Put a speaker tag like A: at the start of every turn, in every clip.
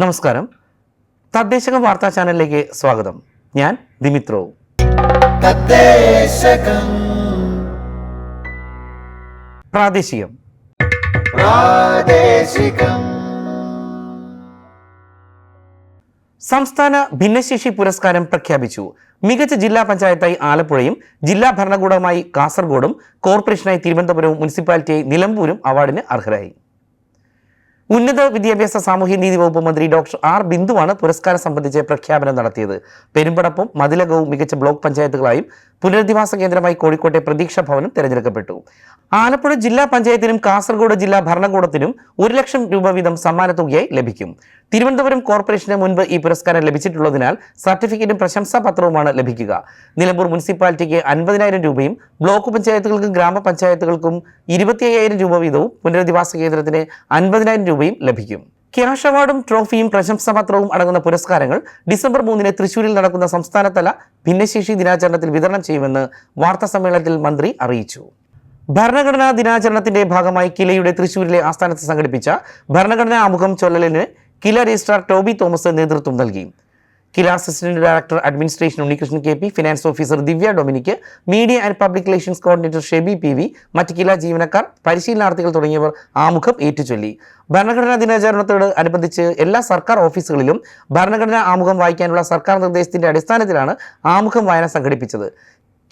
A: നമസ്കാരം. തദ്ദേശകം വാർത്താ ചാനലിലേക്ക് സ്വാഗതം. ഞാൻ ദിമിത്രോവ്. പ്രാദേശികം. സംസ്ഥാന ഭിന്നശേഷി പുരസ്കാരം പ്രഖ്യാപിച്ചു. മികച്ച ജില്ലാ പഞ്ചായത്തായി ആലപ്പുഴയും ജില്ലാ ഭരണകൂടമായി കാസർഗോഡും കോർപ്പറേഷനായി തിരുവനന്തപുരവും മുനിസിപ്പാലിറ്റിയായി നിലമ്പൂരും അവാർഡിന് അർഹരായി. ഉന്നത വിദ്യാഭ്യാസ സാമൂഹ്യനീതി വകുപ്പ് മന്ത്രി ഡോക്ടർ ആർ ബിന്ദുവാണ് പുരസ്കാരം സംബന്ധിച്ച് പ്രഖ്യാപനം നടത്തിയത്. പെരുമ്പടപ്പും മതിലകവും മികച്ച ബ്ലോക്ക് പഞ്ചായത്തുകളായും പുനരധിവാസ കേന്ദ്രമായി കോഴിക്കോട്ടെ പ്രതീക്ഷ ഭവനും തെരഞ്ഞെടുക്കപ്പെട്ടു. ആലപ്പുഴ ജില്ലാ പഞ്ചായത്തിനും കാസർഗോഡ് ജില്ലാ ഭരണകൂടത്തിനും 1 ലക്ഷം രൂപ വീതം സമ്മാനത്തുകയായി ലഭിക്കും. തിരുവനന്തപുരം കോർപ്പറേഷന് മുൻപ് ഈ പുരസ്കാരം ലഭിച്ചിട്ടുള്ളതിനാൽ സർട്ടിഫിക്കറ്റും പ്രശംസാപത്രവുമാണ് ലഭിക്കുക. നിലമ്പൂർ മുനിസിപ്പാലിറ്റിക്ക് 50,000 രൂപയും ബ്ലോക്ക് പഞ്ചായത്തുകൾക്കും ഗ്രാമപഞ്ചായത്തുകൾക്കും 25,000 രൂപ വീതവും പുനരധിവാസ കേന്ദ്രത്തിന് 50,000 രൂപയും ലഭിക്കും. ക്യാഷ് അവാർഡും ട്രോഫിയും പ്രശംസാപത്രവും അടങ്ങുന്ന പുരസ്കാരങ്ങൾ ഡിസംബർ 3 തൃശൂരിൽ നടക്കുന്ന സംസ്ഥാനതല ഭിന്നശേഷി ദിനാചരണത്തിൽ വിതരണം ചെയ്യുമെന്ന് വാർത്താസമ്മേളനത്തിൽ മന്ത്രി അറിയിച്ചു. ഭരണഘടനാ ദിനാചരണത്തിന്റെ ഭാഗമായി കിലയുടെ തൃശൂരിലെ ആസ്ഥാനത്ത് സംഘടിപ്പിച്ച ഭരണഘടനാ ആമുഖം ചൊല്ലലിന് കില രജിസ്ട്രാർ ടോബി തോമസ് നേതൃത്വം നൽകി. KILA assistant director administration Unnikrishnan KP, finance officer Divya Dominic, media and public relations coordinator Shebi PV, മറ്റ് കില ജീവനക്കാർ, പരിശീലനാർത്ഥികൾ തുടങ്ങിയവർ ആമുഖം ഏറ്റുചൊല്ലി. ഭരണഘടനാ ദിനാചരണത്തോട് അനുബന്ധിച്ച് എല്ലാ സർക്കാർ ഓഫീസുകളിലും ഭരണഘടനാ ആമുഖം വായിക്കാനുള്ള സർക്കാർ നിർദ്ദേശത്തിന്റെ അടിസ്ഥാനത്തിലാണ് ആമുഖം വായന സംഘടിപ്പിച്ചത്.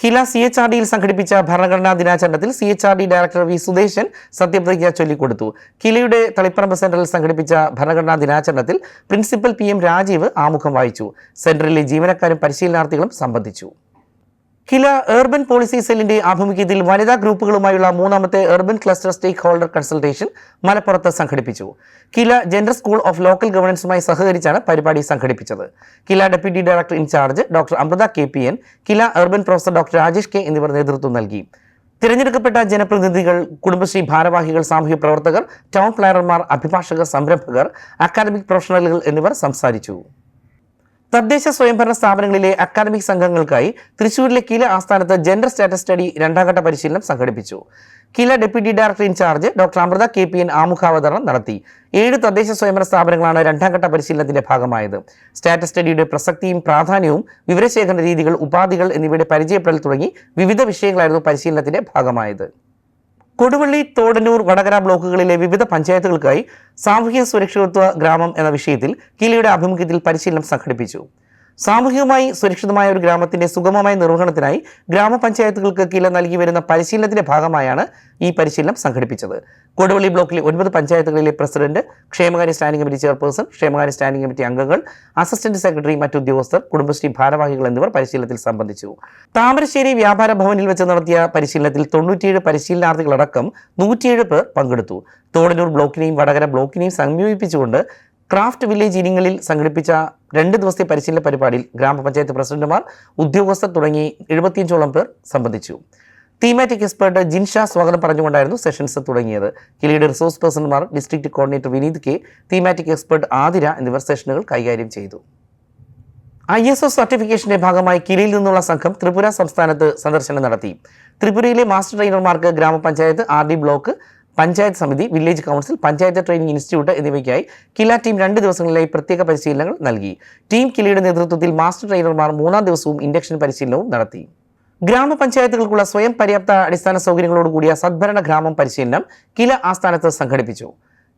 A: കില CHRDയിൽ സംഘടിപ്പിച്ച ഭരണഘടനാ ദിനാചരണത്തിൽ CHRD ഡയറക്ടർ V സുദേശൻ സത്യപ്രതിജ്ഞ ചൊല്ലിക്കൊടുത്തു. കിലയുടെ തളിപ്പറമ്പ് സെന്ററിൽ സംഘടിപ്പിച്ച ഭരണഘടനാ ദിനാചരണത്തിൽ പ്രിൻസിപ്പൽ PM രാജീവ് ആമുഖം വായിച്ചു. സെന്ററിലെ ജീവനക്കാരും പരിശീലനാർത്ഥികളും സംബന്ധിച്ചു. കില അർബൻ പോളിസി സെല്ലിന്റെ ആഭിമുഖ്യത്തിൽ വനിതാ ഗ്രൂപ്പുകളുമായുള്ള 3ാമത്തെ urban cluster stakeholder consultation മലപ്പുറത്ത് സംഘടിപ്പിച്ചു. KILA gender school of local ഗവേണൻസുമായി സഹകരിച്ചാണ് പരിപാടി സംഘടിപ്പിച്ചത്. KILA deputy director in charge doctor Amritha KPN, KILA urban professor doctor Rajesh K എന്നിവർ നേതൃത്വം നൽകി. തിരഞ്ഞെടുക്കപ്പെട്ട ജനപ്രതിനിധികൾ, കുടുംബശ്രീ ഭാരവാഹികൾ, സാമൂഹ്യ പ്രവർത്തകർ, ടൗൺ പ്ലാനർമാർ, അഭിഭാഷകർ, സംരംഭകർ, അക്കാദമിക് പ്രൊഫഷണലുകൾ എന്നിവർ സംസാരിച്ചു. തദ്ദേശ സ്വയംഭരണ സ്ഥാപനങ്ങളിലെ അക്കാദമിക് സംഘങ്ങൾക്കായി തൃശൂരിലെ കില ആസ്ഥാനത്ത് ജെൻഡർ സ്റ്റാറ്റസ് സ്റ്റഡി 2ാം ഘട്ട പരിശീലനം സംഘടിപ്പിച്ചു. KILA deputy director in charge doctor Amritha KPN ആമുഖാവതരണം നടത്തി. 7 തദ്ദേശ സ്വയംഭരണ സ്ഥാപനങ്ങളാണ് 2ാം ഘട്ട പരിശീലനത്തിന്റെ ഭാഗമായത്. സ്റ്റാറ്റസ് സ്റ്റഡിയുടെ പ്രസക്തിയും പ്രാധാന്യവും, വിവരശേഖരണ രീതികൾ, ഉപാധികൾ എന്നിവയുടെ പരിചയപ്പെടൽ തുടങ്ങി വിവിധ വിഷയങ്ങളായിരുന്നു പരിശീലനത്തിന്റെ ഭാഗമായത്. കൊടുവള്ളി, തോടന്നൂർ, വടകര ബ്ലോക്കുകളിലെ വിവിധ പഞ്ചായത്തുകൾക്കായി സാമൂഹ്യ സുരക്ഷിതത്വ ഗ്രാമം എന്ന വിഷയത്തിൽ കിലയുടെ ആഭിമുഖ്യത്തിൽ പരിശീലനം സംഘടിപ്പിച്ചു. സാമൂഹികമായി സുരക്ഷിതമായ ഒരു ഗ്രാമത്തിന്റെ സുഗമമായ നിർവഹണത്തിനായി ഗ്രാമപഞ്ചായത്തുകൾക്ക് കില നൽകി വരുന്ന പരിശീലനത്തിന്റെ ഭാഗമായാണ് ഈ പരിശീലനം സംഘടിപ്പിച്ചത്. കൊടുവള്ളി ബ്ലോക്കിലെ 9 പഞ്ചായത്തുകളിലെ പ്രസിഡന്റ്, ക്ഷേമകാര്യ സ്റ്റാൻഡിംഗ് കമ്മിറ്റി ചെയർപേഴ്സൺ, ക്ഷേമകാര്യ സ്റ്റാൻഡിംഗ് കമ്മിറ്റി അംഗങ്ങൾ, അസിസ്റ്റന്റ് സെക്രട്ടറി, മറ്റു ഉദ്യോഗസ്ഥർ, കുടുംബശ്രീ ഭാരവാഹികൾ എന്നിവർ പരിശീലനത്തിൽ സംബന്ധിച്ചു. താമരശ്ശേരി വ്യാപാര ഭവനിൽ വെച്ച് നടത്തിയ പരിശീലനത്തിൽ 97 പരിശീലനാർത്ഥികളടക്കം 107 പേർ പങ്കെടുത്തു. തോടന്നൂർ ബ്ലോക്കിനെയും വടകര ബ്ലോക്കിനെയും സംയോജിപ്പിച്ചുകൊണ്ട് ക്രാഫ്റ്റ് വില്ലേജ് ഇനങ്ങളിൽ സംഘടിപ്പിച്ച 2 ദിവസത്തെ പരിശീലന പരിപാടിയിൽ ഗ്രാമപഞ്ചായത്ത് പ്രസിഡന്റുമാർ, ഉദ്യോഗസ്ഥർ തുടങ്ങി 75ഓളം പേർ സംബന്ധിച്ചു. തീമാറ്റിക് എക്സ്പെർട്ട് ജിൻഷ സ്വാഗതം പറഞ്ഞുകൊണ്ടായിരുന്നു സെഷൻസ് തുടങ്ങിയത്. കിലയുടെ റിസോഴ്സ് പേഴ്സൺമാർ, district coordinator Vineeth K, thematic expert Athira എന്നിവർ സെഷനുകൾ കൈകാര്യം ചെയ്തു. ISO സർട്ടിഫിക്കേഷന്റെ ഭാഗമായി കിലയിൽ നിന്നുള്ള സംഘം ത്രിപുര സംസ്ഥാനത്ത് സന്ദർശനം നടത്തി. ത്രിപുരയിലെ മാസ്റ്റർ ട്രെയിനർമാർക്ക് ഗ്രാമപഞ്ചായത്ത്, RD ബ്ലോക്ക്, പഞ്ചായത്ത് സമിതി, village council, panchayat training institute എന്നിവയ്ക്കായി കില ടീം 2 ദിവസങ്ങളിലായി പ്രത്യേക പരിശീലനങ്ങൾ നൽകി. ടീം കിലയുടെ നേതൃത്വത്തിൽ മാസ്റ്റർ ട്രെയിനർമാർ 3ാം ദിവസവും ഇൻഡക്ഷൻ പരിശീലനവും നടത്തി. ഗ്രാമപഞ്ചായത്തുകൾക്കുള്ള സ്വയം പര്യാപ്ത അടിസ്ഥാന സൗകര്യങ്ങളോടുകൂടിയ സദ്ഭരണ ഗ്രാമം പരിശീലനം കില ആസ്ഥാനത്ത് സംഘടിപ്പിച്ചു.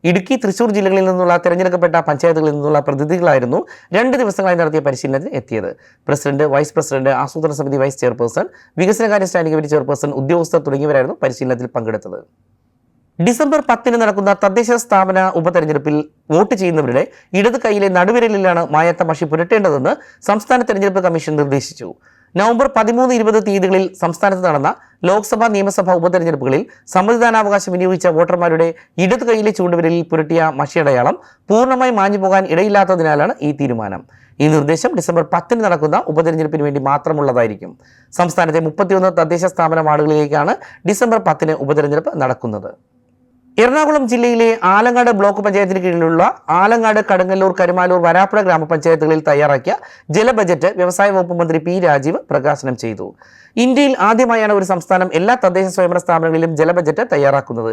A: ഇടുക്കി, തൃശൂർ ജില്ലകളിൽ നിന്നുള്ള തിരഞ്ഞെടുക്കപ്പെട്ട പഞ്ചായത്തുകളിൽ നിന്നുള്ള പ്രതിനിധികളായിരുന്നു 2 ദിവസങ്ങളായി നടത്തിയ പരിശീലനത്തിന് എത്തിയത്. പ്രസിഡന്റ്, വൈസ് പ്രസിഡന്റ്, ആസൂത്രണ സമിതി വൈസ് ചെയർപേഴ്സൺ, വികസനകാര്യ സ്റ്റാൻഡിംഗ് കമ്മിറ്റി ചെയർപേഴ്സൺ, ഉദ്യോഗസ്ഥർ തുടങ്ങിയവരായിരുന്നു പരിശീലനത്തിൽ പങ്കെടുത്തത്. ഡിസംബർ 10 നടക്കുന്ന തദ്ദേശ സ്ഥാപന ഉപതെരഞ്ഞെടുപ്പിൽ വോട്ട് ചെയ്യുന്നവരുടെ ഇടത് കൈയിലെ നടുവിരലിലാണ് മായത്ത മഷി പുരട്ടേണ്ടതെന്ന് സംസ്ഥാന തെരഞ്ഞെടുപ്പ് കമ്മീഷൻ നിർദ്ദേശിച്ചു. നവംബർ 13, 20 തീയതികളിൽ സംസ്ഥാനത്ത് നടന്ന ലോക്സഭാ, നിയമസഭാ ഉപതെരഞ്ഞെടുപ്പുകളിൽ സമ്മതിദാനാവകാശം വിനിയോഗിച്ച വോട്ടർമാരുടെ ഇടത് കൈയിലെ ചൂണ്ടുവിരലിൽ പുരട്ടിയ മഷിയടയാളം പൂർണ്ണമായി മാഞ്ഞുപോകാൻ ഇടയില്ലാത്തതിനാലാണ് ഈ തീരുമാനം. ഈ നിർദ്ദേശം ഡിസംബർ 10 നടക്കുന്ന ഉപതെരഞ്ഞെടുപ്പിന് വേണ്ടി മാത്രമുള്ളതായിരിക്കും. സംസ്ഥാനത്തെ 31 തദ്ദേശ സ്ഥാപന വാർഡുകളിലേക്കാണ് ഡിസംബർ 10 ഉപതെരഞ്ഞെടുപ്പ് നടക്കുന്നത്. എറണാകുളം ജില്ലയിലെ ആലങ്ങാട് ബ്ലോക്ക് പഞ്ചായത്തിന് കീഴിലുള്ള ആലങ്ങാട്, കടുങ്ങല്ലൂർ, കരുമാലൂർ, വരാപ്പുഴ ഗ്രാമപഞ്ചായത്തുകളിൽ തയ്യാറാക്കിയ ജല ബജറ്റ് വ്യവസായ വകുപ്പ് മന്ത്രി P രാജീവ് പ്രകാശനം ചെയ്തു. ഇന്ത്യയിൽ ആദ്യമായാണ് ഒരു സംസ്ഥാനം എല്ലാ തദ്ദേശ സ്വയംഭരണ സ്ഥാപനങ്ങളിലും ജല ബജറ്റ് തയ്യാറാക്കുന്നത്.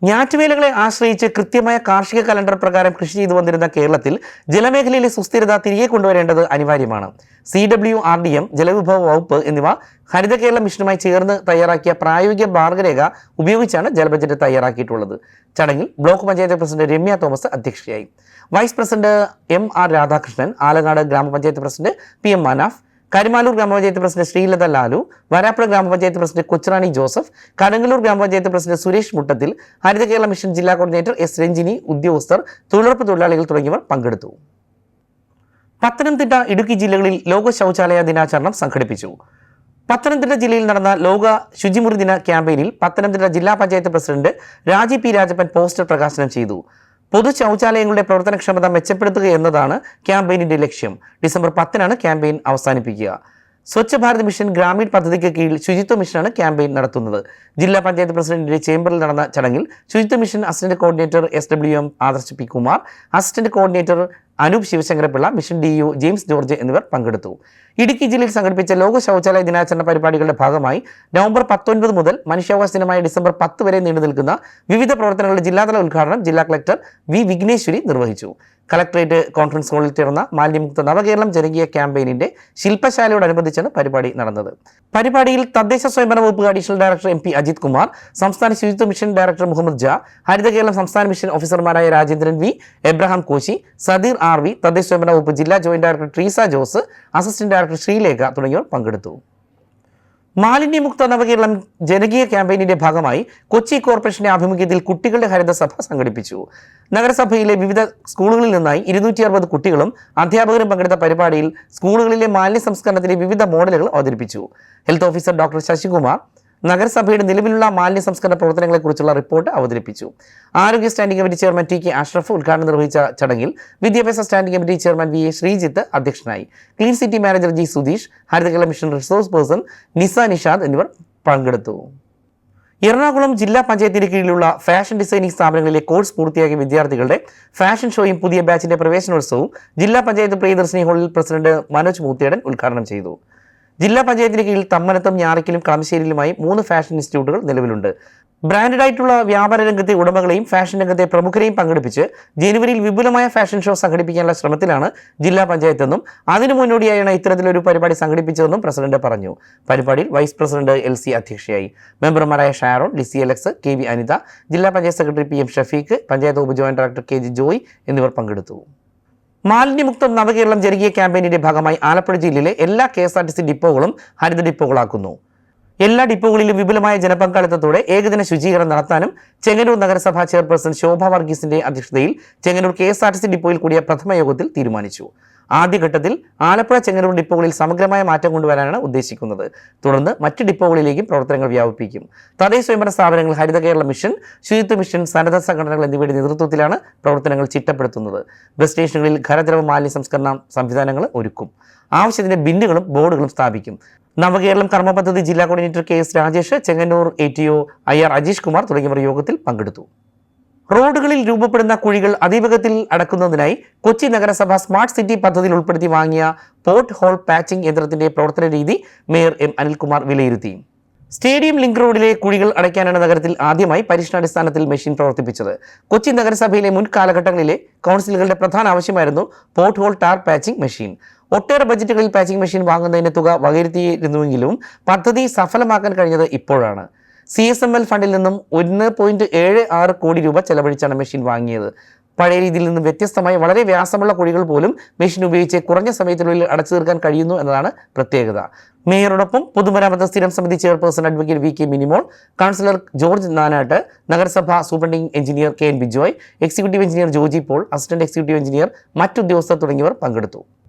A: ഞാറ്റുവേലകളെ ആശ്രയിച്ച് കൃത്യമായ കാർഷിക കലണ്ടർ പ്രകാരം കൃഷി ചെയ്തു വന്നിരുന്ന കേരളത്തിൽ ജലമേഖലയിലെ സുസ്ഥിരത തിരികെ കൊണ്ടുവരേണ്ടത് അനിവാര്യമാണ്. CWRDM, ജലവിഭവ വകുപ്പ് എന്നിവ ഹരിത കേരള മിഷനുമായി ചേർന്ന് തയ്യാറാക്കിയ പ്രായോഗിക മാർഗരേഖ ഉപയോഗിച്ചാണ് ജലബജറ്റ് തയ്യാറാക്കിയിട്ടുള്ളത്. ചടങ്ങിൽ ബ്ലോക്ക് പഞ്ചായത്ത് പ്രസിഡന്റ് രമ്യ തോമസ് അധ്യക്ഷയായി. Vice president MR Radhakrishnan, Alangad ഗ്രാമപഞ്ചായത്ത് പ്രസിഡന്റ് PM മനാഫ്, കരിമാലൂർ ഗ്രാമപഞ്ചായത്ത് പ്രസിഡന്റ് ശ്രീലത ലാലു, വരാപ്പുഴ ഗ്രാമപഞ്ചായത്ത് പ്രസിഡന്റ് കൊച്ചുറാണി ജോസഫ്, കടങ്ങല്ലൂർ ഗ്രാമപഞ്ചായത്ത് പ്രസിഡന്റ് സുരേഷ് മുട്ടത്തിൽ, ഹരിത കേരള മിഷൻ ജില്ലാ കോർഡിനേറ്റർ S രഞ്ജിനി, ഉദ്യോഗസ്ഥർ, തൊഴിലുറപ്പ് തൊഴിലാളികൾ തുടങ്ങിയവർ പങ്കെടുത്തു. പത്തനംതിട്ട, ഇടുക്കി ജില്ലകളിൽ ലോക ശൗചാലയ ദിനാചരണം സംഘടിപ്പിച്ചു. പത്തനംതിട്ട ജില്ലയിൽ നടന്ന ലോക ശുചിമുറി ദിന ക്യാമ്പയിനിൽ പത്തനംതിട്ട ജില്ലാ പഞ്ചായത്ത് പ്രസിഡന്റ് രാജി P രാജപ്പൻ പോസ്റ്റർ പ്രകാശനം ചെയ്തു. പൊതു ശൗചാലയങ്ങളുടെ പ്രവർത്തനക്ഷമത മെച്ചപ്പെടുത്തുക എന്നതാണ് ക്യാമ്പയിനിന്റെ ലക്ഷ്യം. ഡിസംബർ 10-നാണ് ക്യാമ്പയിൻ അവസാനിപ്പിക്കുക. സ്വച്ഛ് ഭാരത് മിഷൻ ഗ്രാമീൺ പദ്ധതിക്ക് കീഴിൽ ശുചിത്വ മിഷനാണ് ക്യാമ്പയിൻ നടത്തുന്നത്. ജില്ലാ പഞ്ചായത്ത് പ്രസിഡന്റിന്റെ ചേംബറിൽ നടന്ന ചടങ്ങിൽ ശുചിത്വ mission assistant coordinator SWM Adarsh P Kumar, assistant coordinator Anoop Sivasankara Pillai, mission DU James George എന്നിവർ പങ്കെടുത്തു. ഇടുക്കി ജില്ലയിൽ സംഘടിപ്പിച്ച ലോക ശൗചാലയ ദിനാചരണ പരിപാടികളുടെ ഭാഗമായി നവംബർ 19 മുതൽ മനുഷ്യാവകാശ ദിനമായ ഡിസംബർ 10 വരെ നീണ്ടു നിൽക്കുന്ന വിവിധ പ്രവർത്തനങ്ങളുടെ ജില്ലാതല ഉദ്ഘാടനം ജില്ലാ കളക്ടർ V വിഘ്നേശ്വരി നിർവഹിച്ചു. കളക്ടറേറ്റ് കോൺഫറൻസ് ഹാളിൽ ചേർന്ന മാലിന്യമുക്ത നവകേരളം ജനകീയ ക്യാമ്പയിനിന്റെ ശില്പശാലയോടനുബന്ധിച്ചാണ് പരിപാടി നടന്നത്. പരിപാടിയിൽ തദ്ദേശ സ്വയംഭരണ വകുപ്പ് additional director MP Ajith Kumar, സംസ്ഥാന ശുചിത്വ മിഷൻ ഡയറക്ടർ മുഹമ്മദ് ജ, ഹരിത കേരളം സംസ്ഥാന മിഷൻ ഓഫീസർമാരായ രാജേന്ദ്രൻ V, എബ്രഹാം കോശി, സദീർ RV, തദ്ദേശ സ്വയംഭരണ വകുപ്പ് ജില്ലാ joint director Treesa Jose, assistant director Sreelekha തുടങ്ങിയവർ പങ്കെടുത്തു. മാലിന്യമുക്ത നവകേരളം ജനകീയ ക്യാമ്പയിനിന്റെ ഭാഗമായി കൊച്ചി കോർപ്പറേഷന്റെ ആഭിമുഖ്യത്തിൽ കുട്ടികളുടെ ഹരിതസഭ സംഘടിപ്പിച്ചു. നഗരസഭയിലെ വിവിധ സ്കൂളുകളിൽ നിന്നായി 260 കുട്ടികളും അധ്യാപകരും പങ്കെടുത്ത പരിപാടിയിൽ സ്കൂളുകളിലെ മാലിന്യ സംസ്കരണത്തിന്റെ വിവിധ മോഡലുകൾ അവതരിപ്പിച്ചു. ഹെൽത്ത് ഓഫീസർ ഡോക്ടർ ശശികുമാർ നഗരസഭയുടെ നിലവിലുള്ള മാലിന്യ സംസ്കരണ പ്രവർത്തനങ്ങളെക്കുറിച്ചുള്ള റിപ്പോർട്ട് അവതരിപ്പിച്ചു. ആരോഗ്യ standing committee chairman TK Ashraf ഉദ്ഘാടനം നിർവഹിച്ച ചടങ്ങിൽ വിദ്യാഭ്യാസ standing committee chairman VA Sreejith അധ്യക്ഷനായി. Clean city manager G Sudheesh, Haritha Kerala mission resource person Nisa Nishad എന്നിവർ പങ്കെടുത്തു. എറണാകുളം ജില്ലാ പഞ്ചായത്തിന് കീഴിലുള്ള ഫാഷൻ ഡിസൈനിംഗ് സ്ഥാപനങ്ങളിലെ കോഴ്സ് പൂർത്തിയാക്കിയ വിദ്യാർത്ഥികളുടെ ഫാഷൻ ഷോയും പുതിയ ബാച്ചിന്റെ പ്രവേശനോത്സവവും ജില്ലാ പഞ്ചായത്ത് പ്രിയദർശിനി ഹാളിൽ പ്രസിഡന്റ് മനോജ് മൂത്തേടൻ ഉദ്ഘാടനം ചെയ്തു. ജില്ലാ പഞ്ചായത്തിന് കീഴിൽ തമ്മനത്തും, ഞാറയ്ക്കലും, കളമശ്ശേരിയിലുമായി 3 ഫാഷൻ ഇൻസ്റ്റിറ്റ്യൂട്ടുകൾ നിലവിലുണ്ട്. ബ്രാൻഡഡ് ആയിട്ടുള്ള വ്യാപാര രംഗത്തെ ഉടമകളെയും ഫാഷൻ രംഗത്തെ പ്രമുഖരെയും പങ്കെടുപ്പിച്ച് ജനുവരിയിൽ വിപുലമായ ഫാഷൻ ഷോ സംഘടിപ്പിക്കാനുള്ള ശ്രമത്തിലാണ് ജില്ലാ പഞ്ചായത്തെന്നും അതിനു മുന്നോടിയായാണ് ഇത്തരത്തിലൊരു പരിപാടി സംഘടിപ്പിച്ചതെന്നും പ്രസിഡന്റ് പറഞ്ഞു. പരിപാടിയിൽ വൈസ് പ്രസിഡന്റ് LC അധ്യക്ഷയായി. മെമ്പർമാരായ ഷാരോൺ, ലിസി അലക്സ്, KV അനിത, ജില്ലാ പഞ്ചായത്ത് സെക്രട്ടറി PM ഷഫീഖ്, പഞ്ചായത്ത് ഉപ ജോയിന്റ് ഡയറക്ടർ KG ജോയ് എന്നിവർ പങ്കെടുത്തു. മാലിന്യമുക്തം നവകേരളം ജനകീയ ക്യാമ്പയിനിന്റെ ഭാഗമായി ആലപ്പുഴ ജില്ലയിലെ എല്ലാ KSRTC ഡിപ്പോകളും ഹരിത ഡിപ്പോകളാക്കുന്നു. എല്ലാ ഡിപ്പോകളിലും വിപുലമായ ജനപങ്കാളിത്തത്തോടെ ഏകദിന ശുചീകരണം നടത്താനും ചെങ്ങന്നൂർ നഗരസഭാ ചെയർപേഴ്സൺ ശോഭ വർഗീസിന്റെ അധ്യക്ഷതയിൽ ചെങ്ങന്നൂർ KSRTC ഡിപ്പോയിൽ കൂടിയ പ്രഥമ യോഗത്തിൽ തീരുമാനിച്ചു. ആദ്യഘട്ടത്തിൽ ആലപ്പുഴ, ചെങ്ങന്നൂർ ഡിപ്പോകളിൽ സമഗ്രമായ മാറ്റം കൊണ്ടുവരാനാണ് ഉദ്ദേശിക്കുന്നത്. തുടർന്ന് മറ്റ് ഡിപ്പോകളിലേക്കും പ്രവർത്തനങ്ങൾ വ്യാപിപ്പിക്കും. തദ്ദേശ സ്വയംഭരണ സ്ഥാപനങ്ങൾ, ഹരിത കേരള മിഷൻ, ശുചിത്വ മിഷൻ, സന്നദ്ധ സംഘടനകൾ എന്നിവയുടെ നേതൃത്വത്തിലാണ് പ്രവർത്തനങ്ങൾ ചിട്ടപ്പെടുത്തുന്നത്. ബസ് സ്റ്റേഷനുകളിൽ ഖരദ്രവ മാലിന്യ സംസ്കരണ സംവിധാനങ്ങൾ ഒരുക്കും. ആവശ്യത്തിന് ബിന്നുകളും ബോർഡുകളും സ്ഥാപിക്കും. നവകേരളം കർമ്മ പദ്ധതി ജില്ലാ coordinator KS Rajesh, Chengannur ATO IR Ajeesh Kumar തുടങ്ങിയവർ യോഗത്തിൽ പങ്കെടുത്തു. റോഡുകളിൽ രൂപപ്പെടുന്ന കുഴികൾ അതിവേഗത്തിൽ അടക്കുന്നതിനായി കൊച്ചി നഗരസഭ സ്മാർട്ട് സിറ്റി പദ്ധതിയിൽ ഉൾപ്പെടുത്തി വാങ്ങിയ പോർട്ട് ഹോൾ പാച്ചിംഗ് യന്ത്രത്തിന്റെ പ്രവർത്തന രീതി മേയർ M അനിൽകുമാർ വിലയിരുത്തി. സ്റ്റേഡിയം ലിങ്ക് റോഡിലെ കുഴികൾ അടയ്ക്കാനാണ് നഗരത്തിൽ ആദ്യമായി പരീക്ഷണാടിസ്ഥാനത്തിൽ മെഷീൻ പ്രവർത്തിപ്പിച്ചത്. കൊച്ചി നഗരസഭയിലെ മുൻ കാലഘട്ടങ്ങളിലെ കൗൺസിലുകളുടെ പ്രധാന ആവശ്യമായിരുന്നു pothole tar patching machine. ഒട്ടേറെ ബജറ്റുകളിൽ പാച്ചിംഗ് മെഷീൻ വാങ്ങുന്നതിന് തുക വകയിരുത്തിയിരുന്നുവെങ്കിലും പദ്ധതി സഫലമാക്കാൻ കഴിഞ്ഞത് ഇപ്പോഴാണ്. CSML ഫണ്ടിൽ നിന്നും 1.76 കോടി രൂപ ചെലവഴിച്ചാണ് മെഷീൻ വാങ്ങിയത്. പഴയ രീതിയിൽ നിന്നും വ്യത്യസ്തമായി വളരെ വ്യാസമുള്ള കുഴികൾ പോലും മെഷീൻ ഉപയോഗിച്ച് കുറഞ്ഞ സമയത്തിനുള്ളിൽ അടച്ചു തീർക്കാൻ കഴിയുന്നു എന്നതാണ് പ്രത്യേകത. മേയറോടൊപ്പം പൊതുമരാമത്ത് സ്ഥിരം സമിതി chairperson advocate VK Minimol, councillor George Nanatt, നഗരസഭ superintending engineer KN Bijoy, executive engineer Joji Paul, assistant executive engineer, മറ്റുദ്യോഗസ്ഥർ തുടങ്ങിയവർ പങ്കെടുത്തു.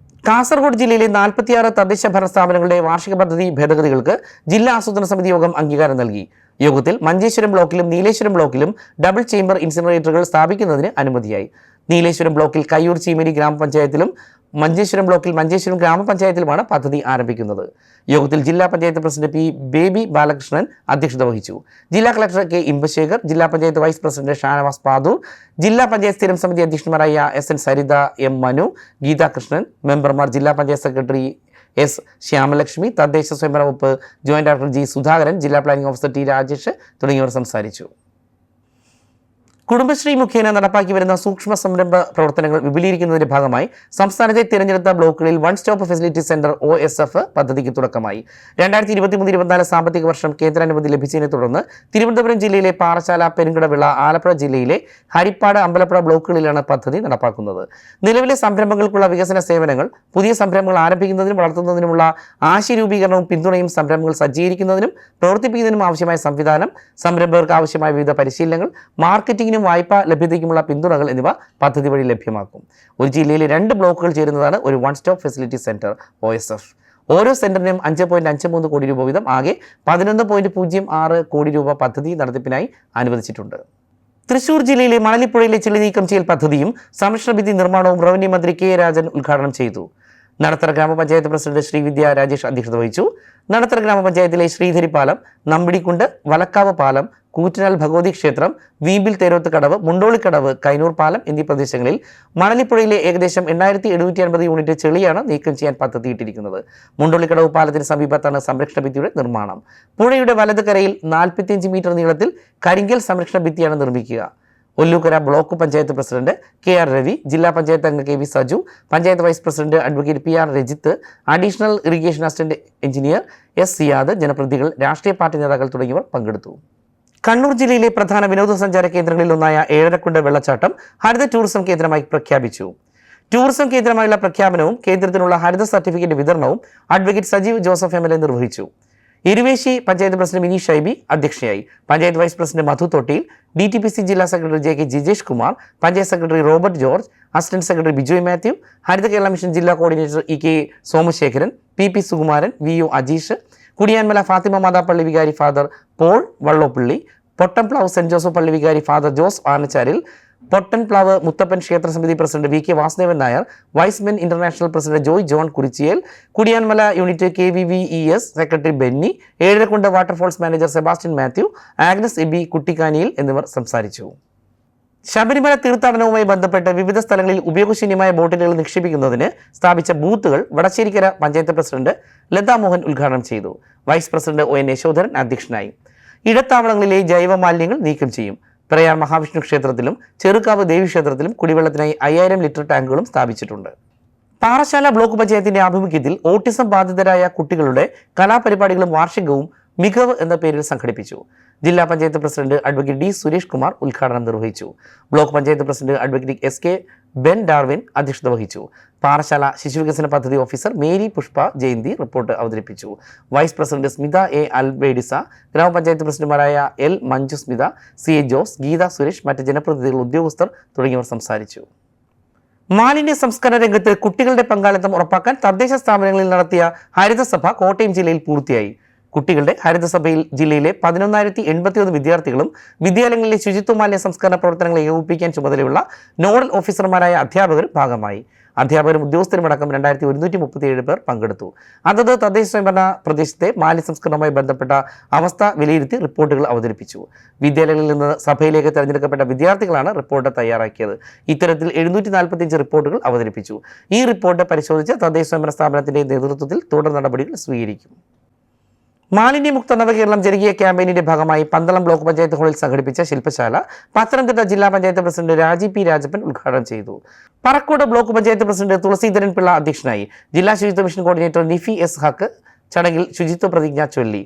A: കാസർഗോഡ് ജില്ലയിലെ 46 തദ്ദേശ ഭരണ സ്ഥാപനങ്ങളുടെ വാർഷിക പദ്ധതി ഭേദഗതികൾക്ക് ജില്ലാ ആസൂത്രണ സമിതി യോഗം അംഗീകാരം നൽകി. യോഗത്തിൽ മഞ്ചേശ്വരം ബ്ലോക്കിലും നീലേശ്വരം ബ്ലോക്കിലും ഡബിൾ ചേംബർ ഇൻസിനറേറ്ററുകൾ സ്ഥാപിക്കുന്നതിന് അനുമതിയായി. നീലേശ്വരം ബ്ലോക്കിൽ കയ്യൂർ ചീമേനി ഗ്രാമപഞ്ചായത്തിലും മഞ്ചേശ്വരം ബ്ലോക്കിൽ മഞ്ചേശ്വരം ഗ്രാമപഞ്ചായത്തിലുമാണ് പദ്ധതി ആരംഭിക്കുന്നത്. യോഗത്തിൽ ജില്ലാ panchayat president P baby Balakrishnan അധ്യക്ഷത വഹിച്ചു. ജില്ലാ കളക്ടർ K ഇമ്പശേഖർ, ജില്ലാ പഞ്ചായത്ത് വൈസ് പ്രസിഡന്റ് ഷാനവാസ് പാദൂർ, ജില്ലാ പഞ്ചായത്ത് സ്ഥിരം സമിതി അധ്യക്ഷന്മാരായ SN സരിത, M മനു, ഗീതാകൃഷ്ണൻ, മെമ്പർമാർ ജില്ലാ പഞ്ചായത്ത് സെക്രട്ടറി S ശ്യാമലക്ഷ്മി, തദ്ദേശ സ്വയംഭരണ വകുപ്പ് ജോയിന്റ് ഡയറക്ടർ G സുധാകരൻ, ജില്ലാ പ്ലാനിംഗ് ഓഫീസർ T രാജേഷ് തുടങ്ങിയവർ സംസാരിച്ചു. കുടുംബശ്രീ മുഖേന നടപ്പാക്കി വരുന്ന സൂക്ഷ്മ സംരംഭ പ്രവർത്തനങ്ങൾ വിപുലീകരിക്കുന്നതിന്റെ ഭാഗമായി സംസ്ഥാനത്തെ തിരഞ്ഞെടുത്ത ബ്ലോക്കുകളിൽ one stop facility centre OSF പദ്ധതിക്ക് തുടക്കമായി. 2023-24 സാമ്പത്തിക വർഷം കേന്ദ്രാനുമതി ലഭിച്ചതിനെ തുടർന്ന് തിരുവനന്തപുരം ജില്ലയിലെ പാറശാല, പെരുങ്കടവിള, ആലപ്പുഴ ജില്ലയിലെ ഹരിപ്പാട്, അമ്പലപ്പുഴ ബ്ലോക്കുകളിലാണ് പദ്ധതി നടപ്പാക്കുന്നത്. നിലവിലെ സംരംഭങ്ങൾക്കുള്ള വികസന സേവനങ്ങൾ, പുതിയ സംരംഭങ്ങൾ ആരംഭിക്കുന്നതിനും വളർത്തുന്നതിനുമുള്ള ആശയരൂപീകരണവും പിന്തുണയും, സംരംഭങ്ങൾ സജ്ജീകരിക്കുന്നതിനും പ്രവർത്തിപ്പിക്കുന്നതിനും ആവശ്യമായ സംവിധാനം, സംരംഭകർക്ക് ആവശ്യമായ വിവിധ പരിശീലനങ്ങൾ, മാർക്കറ്റിംഗിനും വായ്പാ ലഭ്യതയ്ക്കുമുള്ള പിന്തുണകൾ എന്നിവ പദ്ധതി വഴി ലഭ്യമാക്കും. ഒരു ജില്ലയിലെ 2 ബ്ലോക്കുകൾ ചേരുന്നതാണ് ഒരു one stop facility centre OSF. ഓരോ സെന്ററിനും 5.53 കോടി രൂപ വീതം ആകെ 11.06 കോടി രൂപ പദ്ധതി നടത്തിപ്പിനായി അനുവദിച്ചിട്ടുണ്ട്. തൃശൂർ ജില്ലയിലെ മണലിപ്പുഴയിലെ ചെളി നീക്കം ചെയ്യൽ പദ്ധതിയും സംരക്ഷണ ഭിത്തി നിർമ്മാണവും റവന്യൂ മന്ത്രി K. രാജൻ ഉദ്ഘാടനം ചെയ്തു. നടത്തറ ഗ്രാമപഞ്ചായത്ത് പ്രസിഡന്റ് ശ്രീവിദ്യ രാജേഷ് അധ്യക്ഷത വഹിച്ചു. നടത്തറ ഗ്രാമപഞ്ചായത്തിലെ ശ്രീധരി പാലം, നമ്പിടിക്കുണ്ട്, വലക്കാവ് പാലം, കൂറ്റനാൽ ഭഗവതി ക്ഷേത്രം, വീമ്പിൽ തേരോത്ത് കടവ്, മുണ്ടോളിക്കടവ്, കൈനൂർ പാലം എന്നീ പ്രദേശങ്ങളിൽ മണലിപ്പുഴയിലെ ഏകദേശം 8750 യൂണിറ്റ് ചെളിയാണ് നീക്കം ചെയ്യാൻ പദ്ധതിയിട്ടിരിക്കുന്നത്. മുണ്ടോളിക്കടവ് പാലത്തിന് സമീപത്താണ് സംരക്ഷണ ഭിത്തിയുടെ നിർമ്മാണം. പുഴയുടെ വലത് കരയിൽ 45 മീറ്റർ നീളത്തിൽ കരിങ്കൽ സംരക്ഷണ ഭിത്തിയാണ് നിർമ്മിക്കുക. Ollukkara block panchayat president KR Ravi, ജില്ലാ പഞ്ചായത്ത് അംഗം KV സജു, panchayat vice president advocate PR Rajith, additional irrigation assistant engineer S. Siyad, ജനപ്രതിനിധികൾ, രാഷ്ട്രീയ പാർട്ടി നേതാക്കൾ തുടങ്ങിയവർ പങ്കെടുത്തു. കണ്ണൂർ ജില്ലയിലെ പ്രധാന വിനോദസഞ്ചാര കേന്ദ്രങ്ങളിലൊന്നായ ഏഴരക്കുണ്ട് വെള്ളച്ചാട്ടം ഹരിത ടൂറിസം കേന്ദ്രമായി പ്രഖ്യാപിച്ചു. ടൂറിസം കേന്ദ്രമായുള്ള പ്രഖ്യാപനവും കേന്ദ്രത്തിനുള്ള ഹരിത സർട്ടിഫിക്കറ്റ് വിതരണവും അഡ്വക്കേറ്റ് സജീവ് ജോസഫ് MLA നിർവഹിച്ചു. ഇരുവേശി പഞ്ചായത്ത് പ്രസിഡന്റ് മിനി ഷൈബി അധ്യക്ഷയായി. Panchayat vice president Madhu Thottiyil, DTPC ജില്ലാ secretary JK Jijesh Kumar, panchayat secretary Robert George, assistant secretary Bijoy Mathew, Haritha Kerala mission ജില്ലാ coordinator EK Somasekharan, PP Sukumaran, VU Ajeesh, Kudiyanmala Fatima മാതാപ്പള്ളി വികാരി ഫാദർ പോൾ വള്ളോപ്പള്ളി, പൊട്ടംപ്ലാവ് സെന്റ് ജോസഫ് പള്ളി വികാരി ഫാദർ ജോസ് ആനച്ചാരിൽ, പൊട്ടൻപ്ലാവ് മുത്തപ്പൻ ക്ഷേത്ര സമിതി president VK Vasudevan Nair, Y's Men international president Joy John Kurichiyel, Kudiyanmala unit KVVES secretary Benny, Ezharakkund waterfalls manager Sebastian Mathew, Agnes Eby Kuttikaniyil എന്നിവർ സംസാരിച്ചു. ശബരിമല തീർത്ഥാടനവുമായി ബന്ധപ്പെട്ട് വിവിധ സ്ഥലങ്ങളിൽ ഉപയോഗശൂന്യമായ ബോട്ടിലുകൾ നിക്ഷേപിക്കുന്നതിന് സ്ഥാപിച്ച ബൂത്തുകൾ വടശ്ശേരിക്കര പഞ്ചായത്ത് പ്രസിഡന്റ് ലതാ മോഹൻ ഉദ്ഘാടനം ചെയ്തു. വൈസ് പ്രസിഡന്റ് ON യശോധരൻ അധ്യക്ഷനായി. ഇടത്താവളങ്ങളിലെ ജൈവ മാലിന്യങ്ങൾ നീക്കം ചെയ്യും. പ്രയാർ മഹാവിഷ്ണു ക്ഷേത്രത്തിലും ചെറുക്കാവ് ദേവീക്ഷേത്രത്തിലും കുടിവെള്ളത്തിനായി 5000 ലിറ്റർ ടാങ്കുകളും സ്ഥാപിച്ചിട്ടുണ്ട്. പാറശാല ബ്ലോക്ക് പഞ്ചായത്തിന്റെ ആഭിമുഖ്യത്തിൽ ഓട്ടിസം ബാധിതരായ കുട്ടികളുടെ കലാപരിപാടികളും വാർഷികവും മികവ് എന്ന പേരിൽ സംഘടിപ്പിച്ചു. ജില്ലാ panchayat president advocate D. Suresh Kumar ഉദ്ഘാടനം നിർവഹിച്ചു. Block panchayat president advocate SK Ben Darwin അധ്യക്ഷത വഹിച്ചു. പാറശാല ശിശുവികസന പദ്ധതി ഓഫീസർ മേരി പുഷ്പ ജയന്തി റിപ്പോർട്ട് അവതരിപ്പിച്ചു. Vice president Smitha A. Albedisa, ഗ്രാമപഞ്ചായത്ത് പ്രസിഡന്റുമാരായ L. മഞ്ജു സ്മിത, CA ജോസ്, ഗീത സുരേഷ്, മറ്റ് ജനപ്രതിനിധികൾ, ഉദ്യോഗസ്ഥർ തുടങ്ങിയവർ സംസാരിച്ചു. മാലിന്യ സംസ്കരണ രംഗത്ത് കുട്ടികളുടെ പങ്കാളിത്തം ഉറപ്പാക്കാൻ തദ്ദേശ സ്ഥാപനങ്ങളിൽ നടത്തിയ ഹരിതസഭ കോട്ടയം ജില്ലയിൽ പൂർത്തിയായി. കുട്ടികളുടെ ഹരിതസഭയിൽ ജില്ലയിലെ 11,081 വിദ്യാർത്ഥികളും വിദ്യാലയങ്ങളിലെ ശുചിത്വ മാലിന്യ സംസ്കരണ പ്രവർത്തനങ്ങൾ ഏകോപിപ്പിക്കാൻ ചുമതലയുള്ള നോഡൽ ഓഫീസർമാരായ അധ്യാപകരും ഭാഗമായി. അധ്യാപകരും ഉദ്യോഗസ്ഥരുമടക്കം 2137 പേർ പങ്കെടുത്തു. അതത് തദ്ദേശ സ്വയംഭരണ പ്രദേശത്തെ മാലിന്യ സംസ്കരണവുമായി ബന്ധപ്പെട്ട അവസ്ഥ വിലയിരുത്തി റിപ്പോർട്ടുകൾ അവതരിപ്പിച്ചു. വിദ്യാലയങ്ങളിൽ നിന്ന് സഭയിലേക്ക് തെരഞ്ഞെടുക്കപ്പെട്ട വിദ്യാർത്ഥികളാണ് റിപ്പോർട്ട് തയ്യാറാക്കിയത്. ഇത്തരത്തിൽ 745 റിപ്പോർട്ടുകൾ അവതരിപ്പിച്ചു. ഈ റിപ്പോർട്ട് പരിശോധിച്ച് തദ്ദേശ സ്വയംഭരണ സ്ഥാപനത്തിന്റെ നേതൃത്വത്തിൽ തുടർ നടപടികൾ സ്വീകരിക്കും. മാലിന്യമുക്ത നവകേരളം ജനകീയ ക്യാമ്പയിനിന്റെ ഭാഗമായി പന്തളം ബ്ലോക്ക് പഞ്ചായത്ത് ഹാളിൽ സംഘടിപ്പിച്ച ശില്പശാല പത്തനംതിട്ട ജില്ലാ പഞ്ചായത്ത് പ്രസിഡന്റ് രാജി P. രാജപ്പൻ ഉദ്ഘാടനം ചെയ്തു. പറക്കോട് ബ്ലോക്ക് പഞ്ചായത്ത് പ്രസിഡന്റ് തുളസീധരൻ പിള്ള അധ്യക്ഷനായി. ജില്ലാ ശുചിത്വ മിഷൻ കോർഡിനേറ്റർ നിഫി S. ഹക്ക് ചടങ്ങിൽ ശുചിത്വ പ്രതിജ്ഞ ചൊല്ലി.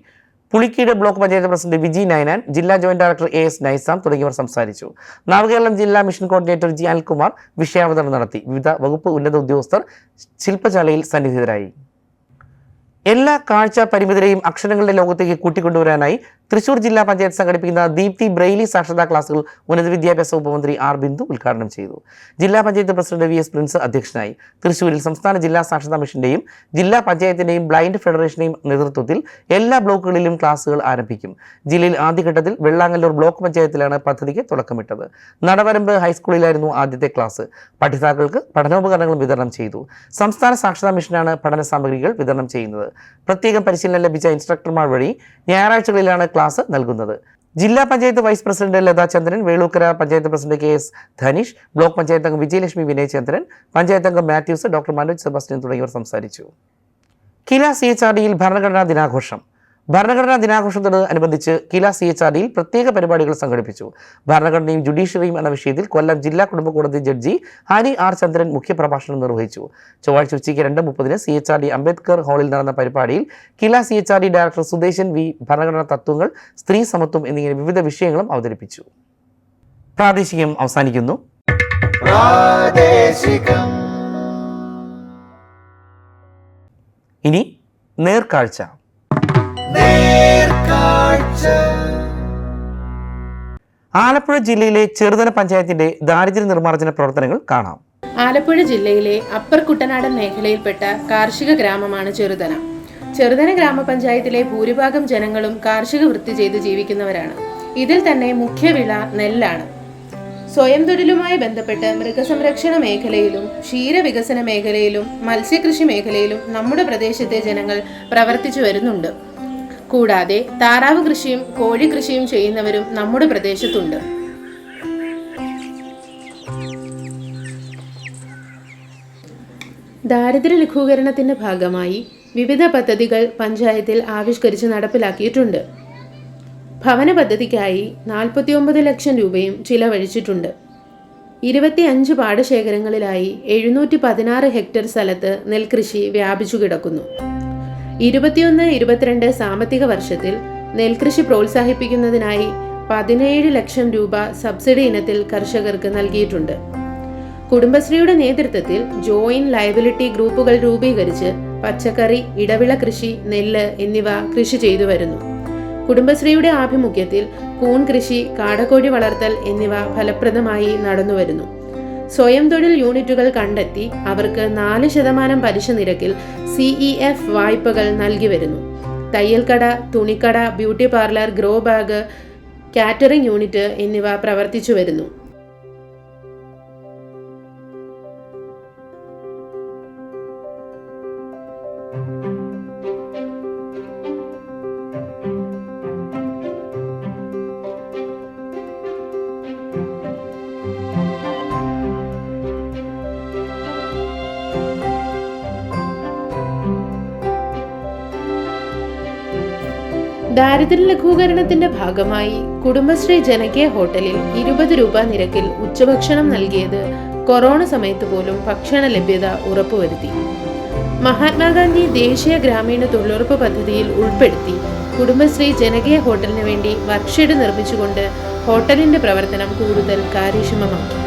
A: പുളിക്കീട് ബ്ലോക്ക് പഞ്ചായത്ത് പ്രസിഡന്റ് വിജി നൈനാൻ, ജില്ലാ ജോയിന്റ് ഡയറക്ടർ AS നൈസാം തുടങ്ങിയവർ സംസാരിച്ചു. നവകേരളം ജില്ലാ മിഷൻ കോർഡിനേറ്റർ G. അനിൽകുമാർ വിഷയാവതരണം നടത്തി. വിവിധ വകുപ്പ് ഉന്നത ഉദ്യോഗസ്ഥർ ശില്പശാലയിൽ സന്നിഹിതരായി. എല്ലാ കാഴ്ച പരിമിതരെയും അക്ഷരങ്ങളുടെ ലോകത്തേക്ക് കൂട്ടിക്കൊണ്ടുവരാനായി തൃശൂർ ജില്ലാ പഞ്ചായത്ത് സംഘടിപ്പിക്കുന്ന ദീപ്തി ബ്രെയിലി സാക്ഷരതാ ക്ലാസുകൾ ഉന്നത വിദ്യാഭ്യാസ ഉപമന്ത്രി R. ബിന്ദു ഉദ്ഘാടനം ചെയ്തു. ജില്ലാ പഞ്ചായത്ത് പ്രസിഡന്റ് VS പ്രിൻസ് അധ്യക്ഷനായി. തൃശൂരിൽ സംസ്ഥാന ജില്ലാ സാക്ഷരതാ മിഷന്റെയും ജില്ലാ പഞ്ചായത്തിന്റെയും ബ്ലൈൻഡ് ഫെഡറേഷന്റെയും നേതൃത്വത്തിൽ എല്ലാ ബ്ലോക്കുകളിലും ക്ലാസുകൾ ആരംഭിക്കും. ജില്ലയിൽ ആദ്യഘട്ടത്തിൽ വെള്ളാങ്ങല്ലൂർ ബ്ലോക്ക് പഞ്ചായത്തിലാണ് പദ്ധതിക്ക് തുടക്കമിട്ടത്. നടവരമ്പ് ഹൈസ്കൂളിലായിരുന്നു ആദ്യത്തെ ക്ലാസ്. പഠിതാക്കൾക്ക് പഠനോപകരണങ്ങൾ വിതരണം ചെയ്തു. സംസ്ഥാന സാക്ഷരതാ മിഷനാണ് പഠന സാമഗ്രികൾ വിതരണം ചെയ്യുന്നത്. പ്രത്യേകം പരിശീലനം ലഭിച്ച ഇൻസ്ട്രക്ടർമാർ വഴി ഞായറാഴ്ചകളിലാണ് ക്ലാസ് നൽകുന്നത്. ജില്ലാ panchayat vice president Latha Chandran, Velookkara panchayat president KS Dhaneesh, block panchayat അംഗം വിജയലക്ഷ്മി വിനയചന്ദ്രൻ, പഞ്ചായത്ത് അംഗം മാത്യൂസ്, ഡോക്ടർ മനോജ് സെബാസ്റ്റ്യൻ തുടങ്ങിയവർ സംസാരിച്ചു. കില CHRDയിൽ ഭരണഘടനാ ദിനാഘോഷം. ഭരണഘടനാ ദിനാഘോഷത്തോടനുബന്ധിച്ച് കില CHRDയിൽ പ്രത്യേക പരിപാടികൾ സംഘടിപ്പിച്ചു. ഭരണഘടനയും ജുഡീഷ്യറിയും എന്ന വിഷയത്തിൽ കൊല്ലം ജില്ലാ കുടുംബ കോടതി ജഡ്ജി ഹരി R. ചന്ദ്രൻ മുഖ്യപ്രഭാഷണം നിർവഹിച്ചു. ചൊവ്വാഴ്ച ഉച്ചയ്ക്ക് 2:30 CHRD അംബേദ്കർ ഹാളിൽ നടന്ന പരിപാടിയിൽ കില CHRD ഡയറക്ടർ സുദേശൻ V. ഭരണഘടനാ തത്വങ്ങൾ, സ്ത്രീ സമത്വം എന്നിങ്ങനെ വിവിധ വിഷയങ്ങളും അവതരിപ്പിച്ചു. പ്രാദേശികം അവസാനിക്കുന്നു. ഇനി നേർക്കാഴ്ച. ആലപ്പുഴ ജില്ലയിലെ ചെറുതന പഞ്ചായത്തിന്റെ ദാരിദ്ര്യ നിർമ്മാർജ്ജന പ്രവർത്തനങ്ങൾ കാണാം.
B: ആലപ്പുഴ ജില്ലയിലെ അപ്പർ കുട്ടനാടൻ മേഖലയിൽപ്പെട്ട കാർഷിക ഗ്രാമമാണ് ചെറുതന. ചെറുതന ഗ്രാമപഞ്ചായത്തിലെ ഭൂരിഭാഗം ജനങ്ങളും കാർഷിക വൃത്തി ചെയ്ത് ജീവിക്കുന്നവരാണ്. ഇതിൽ തന്നെ മുഖ്യവിള നെല്ലാണ്. സ്വയം തൊഴിലുമായി ബന്ധപ്പെട്ട് മൃഗസംരക്ഷണ മേഖലയിലും ക്ഷീരവികസന മേഖലയിലും മത്സ്യകൃഷി മേഖലയിലും നമ്മുടെ പ്രദേശത്തെ ജനങ്ങൾ പ്രവർത്തിച്ചു വരുന്നുണ്ട്. കൂടാതെ താറാവ് കൃഷിയും കോഴിക്കൃഷിയും ചെയ്യുന്നവരും നമ്മുടെ പ്രദേശത്തുണ്ട്. ദാരിദ്ര്യ ലഘൂകരണത്തിന്റെ ഭാഗമായി വിവിധ പദ്ധതികൾ പഞ്ചായത്തിൽ ആവിഷ്കരിച്ച് നടപ്പിലാക്കിയിട്ടുണ്ട്. ഭവന പദ്ധതിക്കായി 49 ലക്ഷം രൂപയും ചിലവഴിച്ചിട്ടുണ്ട്. 25 പാടശേഖരങ്ങളിലായി 716 ഹെക്ടർ സ്ഥലത്ത് നെൽകൃഷി വ്യാപിച്ചു കിടക്കുന്നു. 21-22 സാമ്പത്തിക വർഷത്തിൽ നെൽകൃഷി പ്രോത്സാഹിപ്പിക്കുന്നതിനായി 17 ലക്ഷം രൂപ സബ്സിഡി ഇനത്തിൽ കർഷകർക്ക് നൽകിയിട്ടുണ്ട്. കുടുംബശ്രീയുടെ നേതൃത്വത്തിൽ ജോയിന്റ് ലയബിലിറ്റി ഗ്രൂപ്പുകൾ രൂപീകരിച്ച് പച്ചക്കറി, ഇടവിള കൃഷി, നെല്ല് എന്നിവ കൃഷി ചെയ്തു വരുന്നു. കുടുംബശ്രീയുടെ ആഭിമുഖ്യത്തിൽ കൂൺ കൃഷി, കാടക്കോഴി വളർത്തൽ എന്നിവ ഫലപ്രദമായി നടന്നുവരുന്നു. സ്വയം തൊഴിൽ യൂണിറ്റുകൾ കണ്ടെത്തി അവർക്ക് 4% പലിശ നിരക്കിൽ CEF വായ്പകൾ നൽകി വരുന്നു. തയ്യൽക്കട, തുണിക്കട, beauty parlour, grow bag, catering unit എന്നിവ പ്രവർത്തിച്ചു വരുന്നു. ദാരിദ്ര്യ ലഘൂകരണത്തിന്റെ ഭാഗമായി കുടുംബശ്രീ ജനകീയ ഹോട്ടലിൽ 20 രൂപ നിരക്കിൽ ഉച്ചഭക്ഷണം നൽകിയത് കൊറോണ സമയത്ത് പോലും ഭക്ഷണ ലഭ്യത ഉറപ്പുവരുത്തി. മഹാത്മാഗാന്ധി ദേശീയ ഗ്രാമീണ തൊഴിലുറപ്പ് പദ്ധതിയിൽ ഉൾപ്പെടുത്തി കുടുംബശ്രീ ജനകീയ ഹോട്ടലിന് വേണ്ടി വർക്ക്ഷെഡ് നിർമ്മിച്ചുകൊണ്ട് ഹോട്ടലിന്റെ പ്രവർത്തനം കൂടുതൽ കാര്യക്ഷമമാക്കി.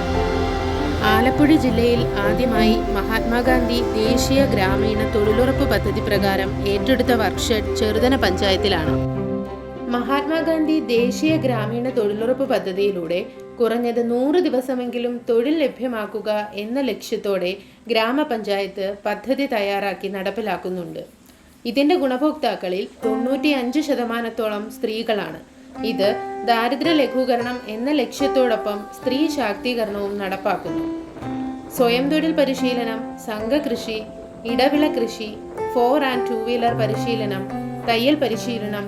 B: ആലപ്പുഴ ജില്ലയിൽ ആദ്യമായി മഹാത്മാഗാന്ധി ദേശീയ ഗ്രാമീണ തൊഴിലുറപ്പ് പദ്ധതി പ്രകാരം ഏറ്റെടുത്ത വർക്ക്ഷെഡ് ചെറുതന പഞ്ചായത്തിലാണ്. മഹാത്മാഗാന്ധി ദേശീയ ഗ്രാമീണ തൊഴിലുറപ്പ് പദ്ധതിയിലൂടെ കുറഞ്ഞത് 100 ദിവസമെങ്കിലും തൊഴിൽ ലഭ്യമാക്കുക എന്ന ലക്ഷ്യത്തോടെ ഗ്രാമപഞ്ചായത്ത് പദ്ധതി തയ്യാറാക്കി നടപ്പിലാക്കുന്നുണ്ട്. ഇതിന്റെ ഗുണഭോക്താക്കളിൽ 95% സ്ത്രീകളാണ്. ഇത് ദാരിദ്ര്യ ലഘൂകരണം എന്ന ലക്ഷ്യത്തോടൊപ്പം സ്ത്രീ ശാക്തീകരണവും നടപ്പാക്കുന്നു. സ്വയം തൊഴിൽ പരിശീലനം, സംഘകൃഷി, ഇടവിള കൃഷി, 4 and 2 വീലർ പരിശീലനം, തയ്യൽ പരിശീലനം,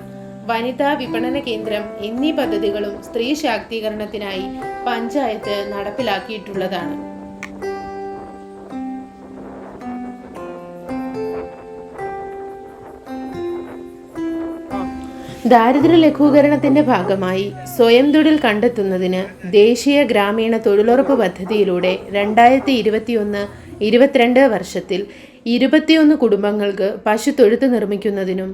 B: വനിതാ വിപണന കേന്ദ്രം എന്നീ പദ്ധതികളും സ്ത്രീ ശാക്തീകരണത്തിനായി പഞ്ചായത്ത് നടപ്പിലാക്കിയിട്ടുള്ളതാണ്. ദാരിദ്ര്യ ലഘൂകരണത്തിന്റെ ഭാഗമായി സ്വയം തൊഴിൽ കണ്ടെത്തുന്നതിന് ദേശീയ ഗ്രാമീണ തൊഴിലുറപ്പ് പദ്ധതിയിലൂടെ 2021-22 വർഷത്തിൽ 21 കുടുംബങ്ങൾക്ക് പശുത്തൊഴുത്ത് നിർമ്മിക്കുന്നതിനും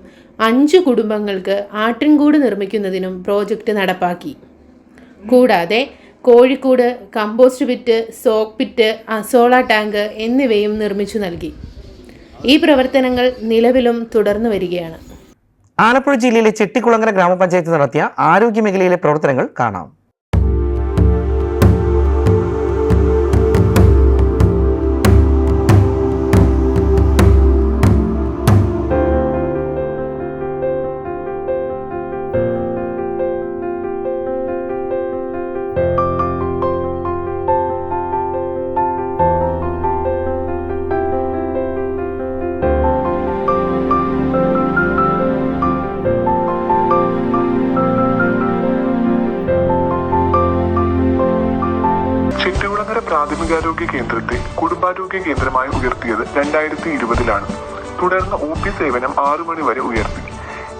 B: 5 കുടുംബങ്ങൾക്ക് ആട്ടിൻകൂട് നിർമ്മിക്കുന്നതിനും പ്രോജക്റ്റ് നടപ്പാക്കി. കൂടാതെ കോഴിക്കൂട്, compost pit, soak pit, azolla tank എന്നിവയും നിർമ്മിച്ചു നൽകി. ഈ പ്രവർത്തനങ്ങൾ നിലവിലും തുടർന്നു വരികയാണ്.
A: ആലപ്പുഴ ജില്ലയിലെ ചെട്ടിക്കുളങ്ങര ഗ്രാമപഞ്ചായത്ത് നടത്തിയ ആരോഗ്യ മേഖലയിലെ പ്രവർത്തനങ്ങൾ കാണാം.
C: പ്രാഥമികാരോഗ്യ കേന്ദ്രത്തെ കുടുംബാരോഗ്യ കേന്ദ്രമായി ഉയർത്തിയത് 2020-ലാണ്. തുടർന്ന് OP സേവനം 6 മണി വരെ ഉയർത്തി.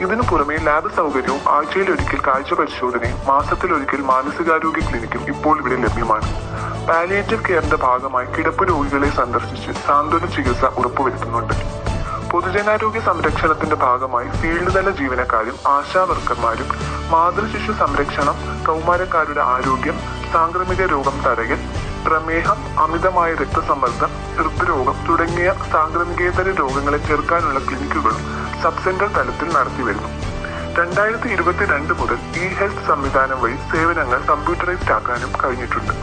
C: ഇതിനു പുറമെ ലാബ് സൗകര്യവും ആഴ്ചയിലൊരിക്കൽ കാഴ്ച പരിശോധനയും മാസത്തിലൊരിക്കൽ മാനസികാരോഗ്യ ക്ലിനിക്കും ഇപ്പോൾ ഇവിടെ ലഭ്യമാണ്. പാലിയേറ്റീവ് കെയറിന്റെ ഭാഗമായി കിടപ്പ് രോഗികളെ സന്ദർശിച്ച് സാന്ത്വന ചികിത്സ ഉറപ്പുവരുത്തുന്നുണ്ട്. പൊതുജനാരോഗ്യ സംരക്ഷണത്തിന്റെ ഭാഗമായി ഫീൽഡ് തല ജീവനക്കാരും ആശാ വർക്കർമാരും മാതൃശിശു സംരക്ഷണം, കൗമാരക്കാരുടെ ആരോഗ്യം, സാംക്രമിക രോഗം തടയൽ, പ്രമേഹം, അമിതമായ രക്തസമ്മർദ്ദം, ഹൃദ്രോഗം തുടങ്ങിയ സാംക്രമികേതര രോഗങ്ങളെ ചെറുക്കാനുള്ള ക്ലിനിക്കുകളും സബ് സെന്റർ തലത്തിൽ നടത്തിവരുന്നു. 2022 മുതൽ ഇ ഹെൽത്ത് സംവിധാനം വഴി സേവനങ്ങൾ കമ്പ്യൂട്ടറൈസ്ഡ് ആക്കാനും കഴിഞ്ഞിട്ടുണ്ട്.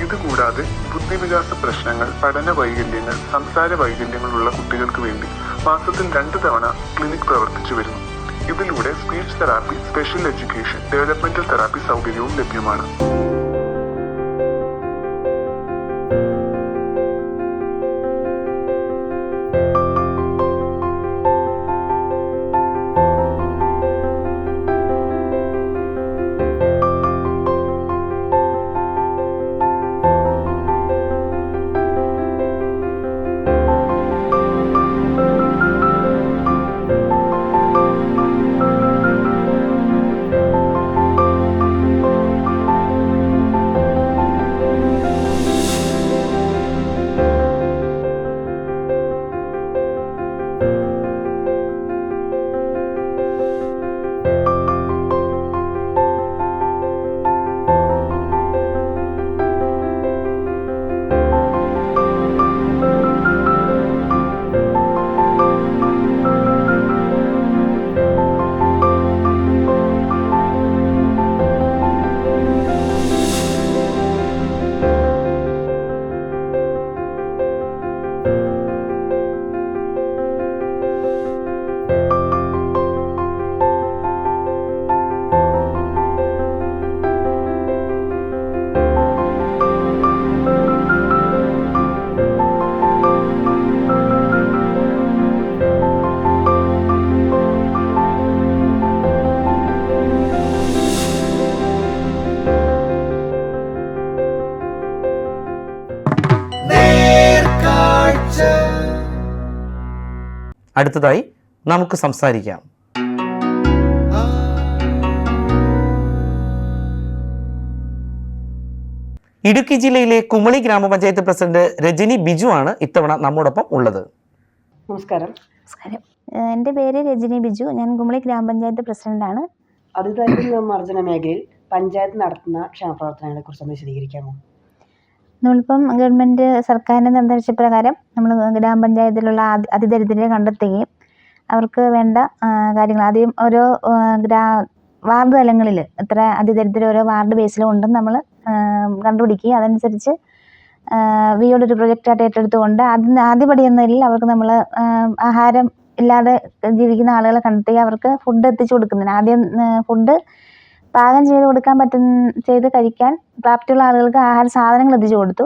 C: ഇതുകൂടാതെ ബുദ്ധിവികാസ പ്രശ്നങ്ങൾ, പഠന വൈകല്യങ്ങൾ, സംസാര വൈകല്യങ്ങളുള്ള കുട്ടികൾക്ക് വേണ്ടി മാസത്തിൽ 2 തവണ ക്ലിനിക് പ്രവർത്തിച്ചു വരുന്നു. ഇതിലൂടെ speech therapy, special education, developmental therapy സൗകര്യവും ലഭ്യമാണ്.
A: അടുത്തതായി നമുക്ക് സംസാരിക്കാം. ഇടുക്കി ജില്ലയിലെ കുമളി ഗ്രാമപഞ്ചായത്ത് പ്രസിഡന്റ് രജനി ബിജു ആണ് ഇത്തവണ നമ്മോടൊപ്പം ഉള്ളത്.
D: നമസ്കാരം.
E: എൻ്റെ പേര് രജനി ബിജു. ഞാൻ കുമളി ഗ്രാമപഞ്ചായത്ത് പ്രസിഡന്റാണ്.
D: അതിദാരിദ്ര്യ നിർമ്മാർജ്ജന മേഖലയിൽ പഞ്ചായത്ത് നടത്തുന്ന ക്ഷേമപ്രവർത്തനങ്ങളെ കുറിച്ച് വിശദീകരിക്കാമോ?
E: നമ്മളിപ്പം ഗവൺമെൻറ് സർക്കാരിൻ്റെ നിർദ്ദേശപ്രകാരം നമ്മൾ ഗ്രാമപഞ്ചായത്തിലുള്ള അതിദരിദ്രരെ കണ്ടെത്തുകയും അവർക്ക് വേണ്ട കാര്യങ്ങൾ ആദ്യം ഓരോ വാർഡ് തലങ്ങളിൽ എത്ര അതിദരിദ്രം ഓരോ വാർഡ് ബേസിലും ഉണ്ടെന്ന് നമ്മൾ കണ്ടുപിടിക്കുകയും അതനുസരിച്ച് വിയോടൊരു പ്രൊജക്റ്റായിട്ട് ഏറ്റെടുത്തുകൊണ്ട് ആദ്യപടി എന്ന നിലയിൽ അവർക്ക് നമ്മൾ ആഹാരം ഇല്ലാതെ ജീവിക്കുന്ന ആളുകളെ കണ്ടെത്തി അവർക്ക് ഫുഡ് എത്തിച്ചു കൊടുക്കുന്നതിന് ആദ്യം ഫുഡ് പാകം ചെയ്ത് കഴിക്കാൻ പ്രാപ്തിയുള്ള ആളുകൾക്ക് ആഹാര സാധനങ്ങൾ എത്തിച്ചു കൊടുത്തു.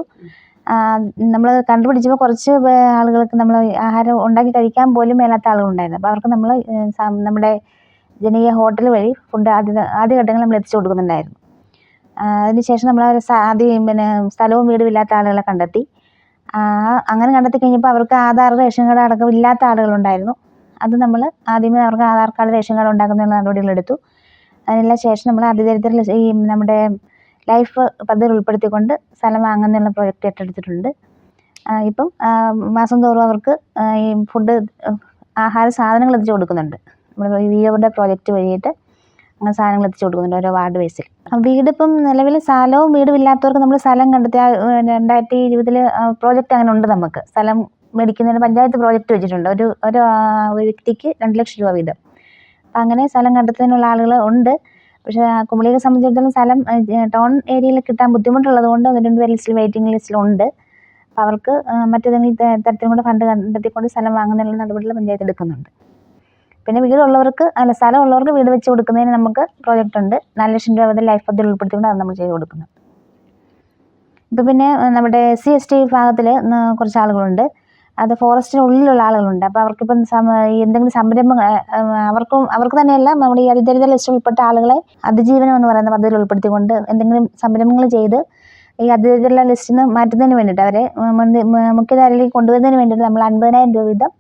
E: നമ്മൾ കണ്ടുപിടിച്ചപ്പോൾ കുറച്ച് ആളുകൾക്ക് നമ്മൾ ആഹാരം ഉണ്ടാക്കി കഴിക്കാൻ പോലും മേലാത്ത ആളുകളുണ്ടായിരുന്നു. അപ്പോൾ അവർക്ക് നമ്മൾ നമ്മുടെ ജനകീയ ഹോട്ടൽ വഴി ഫുഡ് ആദ്യഘട്ടങ്ങളിൽ നമ്മൾ എത്തിച്ചു കൊടുക്കുന്നുണ്ടായിരുന്നു. അതിനുശേഷം നമ്മൾ സ്ഥലവും വീടും ഇല്ലാത്ത ആളുകളെ കണ്ടെത്തി. അങ്ങനെ കണ്ടെത്തി കഴിഞ്ഞപ്പോൾ അവർക്ക് ആധാർ, റേഷൻ കാർഡ് അടക്കം ഇല്ലാത്ത ആളുകളുണ്ടായിരുന്നു. അത് നമ്മൾ ആദ്യമേ അവർക്ക് ആധാർ കാർഡ്, റേഷൻ കാർഡ് ഉണ്ടാക്കുന്ന നടപടികളെടുത്തു. അതിനുള്ള ശേഷം നമ്മൾ അതിദരിദ്ര ഈ നമ്മുടെ ലൈഫ് പദ്ധതി ഉൾപ്പെടുത്തിക്കൊണ്ട് സ്ഥലം വാങ്ങുന്നുള്ള പ്രോജക്റ്റ് ഏറ്റെടുത്തിട്ടുണ്ട്. ഇപ്പം മാസം തോറും അവർക്ക് ഈ ഫുഡ് ആഹാര സാധനങ്ങൾ എത്തിച്ചു കൊടുക്കുന്നുണ്ട്. നമ്മൾ വിയോയുടെ പ്രോജക്റ്റ് വഴിയിട്ട് അങ്ങനെ സാധനങ്ങൾ എത്തിച്ചു കൊടുക്കുന്നുണ്ട് ഓരോ വാർഡ് ബേസിൽ. വീടിപ്പം നിലവിൽ സ്ഥലവും വീടും ഇല്ലാത്തവർക്ക് നമ്മൾ സ്ഥലം കണ്ടെത്തി 2020 പ്രോജക്റ്റ് അങ്ങനെ ഉണ്ട്. നമുക്ക് സ്ഥലം മേടിക്കുന്നതിന് പഞ്ചായത്ത് പ്രോജക്റ്റ് വെച്ചിട്ടുണ്ട്. ഒരു വ്യക്തിക്ക് 2 ലക്ഷം രൂപ വീതം. അപ്പം അങ്ങനെ സ്ഥലം കണ്ടെത്തുന്നതിനുള്ള ആളുകൾ ഉണ്ട്. പക്ഷേ കുമളിയെ സംബന്ധിച്ചിടത്തോളം സ്ഥലം ടൗൺ ഏരിയയിൽ കിട്ടാൻ ബുദ്ധിമുട്ടുള്ളത് കൊണ്ട് 1-2 ലിസ്റ്റിൽ വെയിറ്റിംഗ് ലിസ്റ്റിലുണ്ട്. അപ്പോൾ അവർക്ക് മറ്റേതെങ്കിലും തരത്തിലും കൂടെ ഫണ്ട് കണ്ടെത്തിക്കൊണ്ട് സ്ഥലം വാങ്ങുന്നതിനുള്ള നടപടികൾ പഞ്ചായത്ത് എടുക്കുന്നുണ്ട്. പിന്നെ സ്ഥലമുള്ളവർക്ക് വീട് വെച്ച് കൊടുക്കുന്നതിന് നമുക്ക് പ്രോജക്റ്റ് ഉണ്ട്. 4 ലക്ഷം രൂപ മുതൽ ലൈഫ് പദ്ധതി ഉൾപ്പെടുത്തിക്കൊണ്ട് അത് നമ്മൾ ചെയ്ത് കൊടുക്കുന്നുണ്ട്. ഇപ്പം പിന്നെ നമ്മുടെ SC/ST വിഭാഗത്തിൽ കുറച്ച് ആളുകളുണ്ട്. അത് ഫോറസ്റ്റിനുള്ളിലുള്ള ആളുകളുണ്ട്. അപ്പോൾ അവർക്കിപ്പം എന്തെങ്കിലും സംരംഭങ്ങൾ അവർക്ക് തന്നെയല്ല നമ്മുടെ ഈ അതിദരിദ്ര ലിസ്റ്റിൽ ഉൾപ്പെട്ട ആളുകളെ അതിജീവനം എന്ന് പറയുന്ന പദ്ധതിയിൽ ഉൾപ്പെടുത്തിക്കൊണ്ട് എന്തെങ്കിലും സംരംഭങ്ങൾ ചെയ്ത് ഈ അതിദരിദ്ര ലിസ്റ്റിൽ നിന്ന് മാറ്റുന്നതിന് വേണ്ടിയിട്ട് അവരെ മുഖ്യധാരയിലേക്ക് കൊണ്ടുവരുന്നതിന് വേണ്ടിയിട്ട് നമ്മൾ 50,000 രൂപ വീതം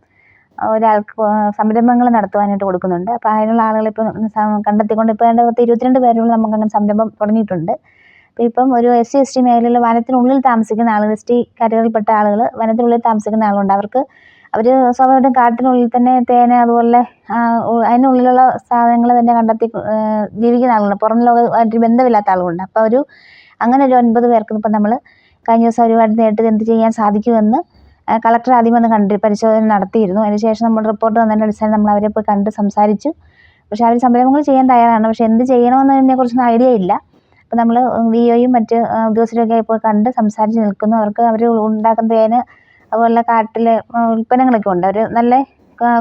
E: ഒരാൾക്ക് സംരംഭങ്ങൾ നടത്തുവാനായിട്ട് കൊടുക്കുന്നുണ്ട്. അപ്പോൾ അതിനുള്ള ആളുകളെ ഇപ്പം കണ്ടെത്തിക്കൊണ്ട് ഇപ്പോൾ 22 പേരോളം നമുക്ക് അങ്ങനെ സംരംഭം തുടങ്ങിയിട്ടുണ്ട്. അപ്പോൾ ഇപ്പം ഒരു SC/ST മേഖലയിൽ വനത്തിനുള്ളിൽ താമസിക്കുന്ന ആളുകൾ, ST കാറ്റഗറിയിൽപ്പെട്ട ആളുകൾ വനത്തിനുള്ളിൽ താമസിക്കുന്ന ആളുണ്ട്. അവർ സ്വാഭാവികമായിട്ടും കാട്ടിനുള്ളിൽ തന്നെ തേന അതുപോലെ അതിനുള്ളിലുള്ള സാധനങ്ങൾ തന്നെ കണ്ടെത്തി ജീവിക്കുന്ന ആളുകളുണ്ട്. പുറം ലോകമായിട്ട് ബന്ധമില്ലാത്ത ആളുകളുണ്ട്. അപ്പോൾ അങ്ങനെ ഒരു 9 പേർക്ക് ഇപ്പം നമ്മൾ കഴിഞ്ഞ ദിവസം ഒരുപാട് നേരിട്ട് എന്ത് ചെയ്യാൻ സാധിക്കുമെന്ന് കളക്ടർ ആദ്യം വന്ന് പരിശോധന നടത്തിയിരുന്നു. അതിനുശേഷം നമ്മൾ റിപ്പോർട്ട് തന്നതിൻ്റെ അടിസ്ഥാനം നമ്മൾ അവരെ പോയി കണ്ട് സംസാരിച്ചു. പക്ഷേ അവർ സംരംഭങ്ങൾ ചെയ്യാൻ തയ്യാറാണ്. പക്ഷേ എന്ത് ചെയ്യണമെന്നതിനെക്കുറിച്ചൊന്നും ഐഡിയ ഇല്ല. അപ്പോൾ നമ്മൾ VOയും മറ്റ് ഉദ്യോഗസ്ഥരൊക്കെ പോയി കണ്ട് സംസാരിച്ച് നിൽക്കുന്നു. അവർ ഉണ്ടാക്കുന്ന തേന് അതുപോലെ കാട്ടിലെ ഉൽപ്പന്നങ്ങളൊക്കെ ഉണ്ട്. അവർ നല്ല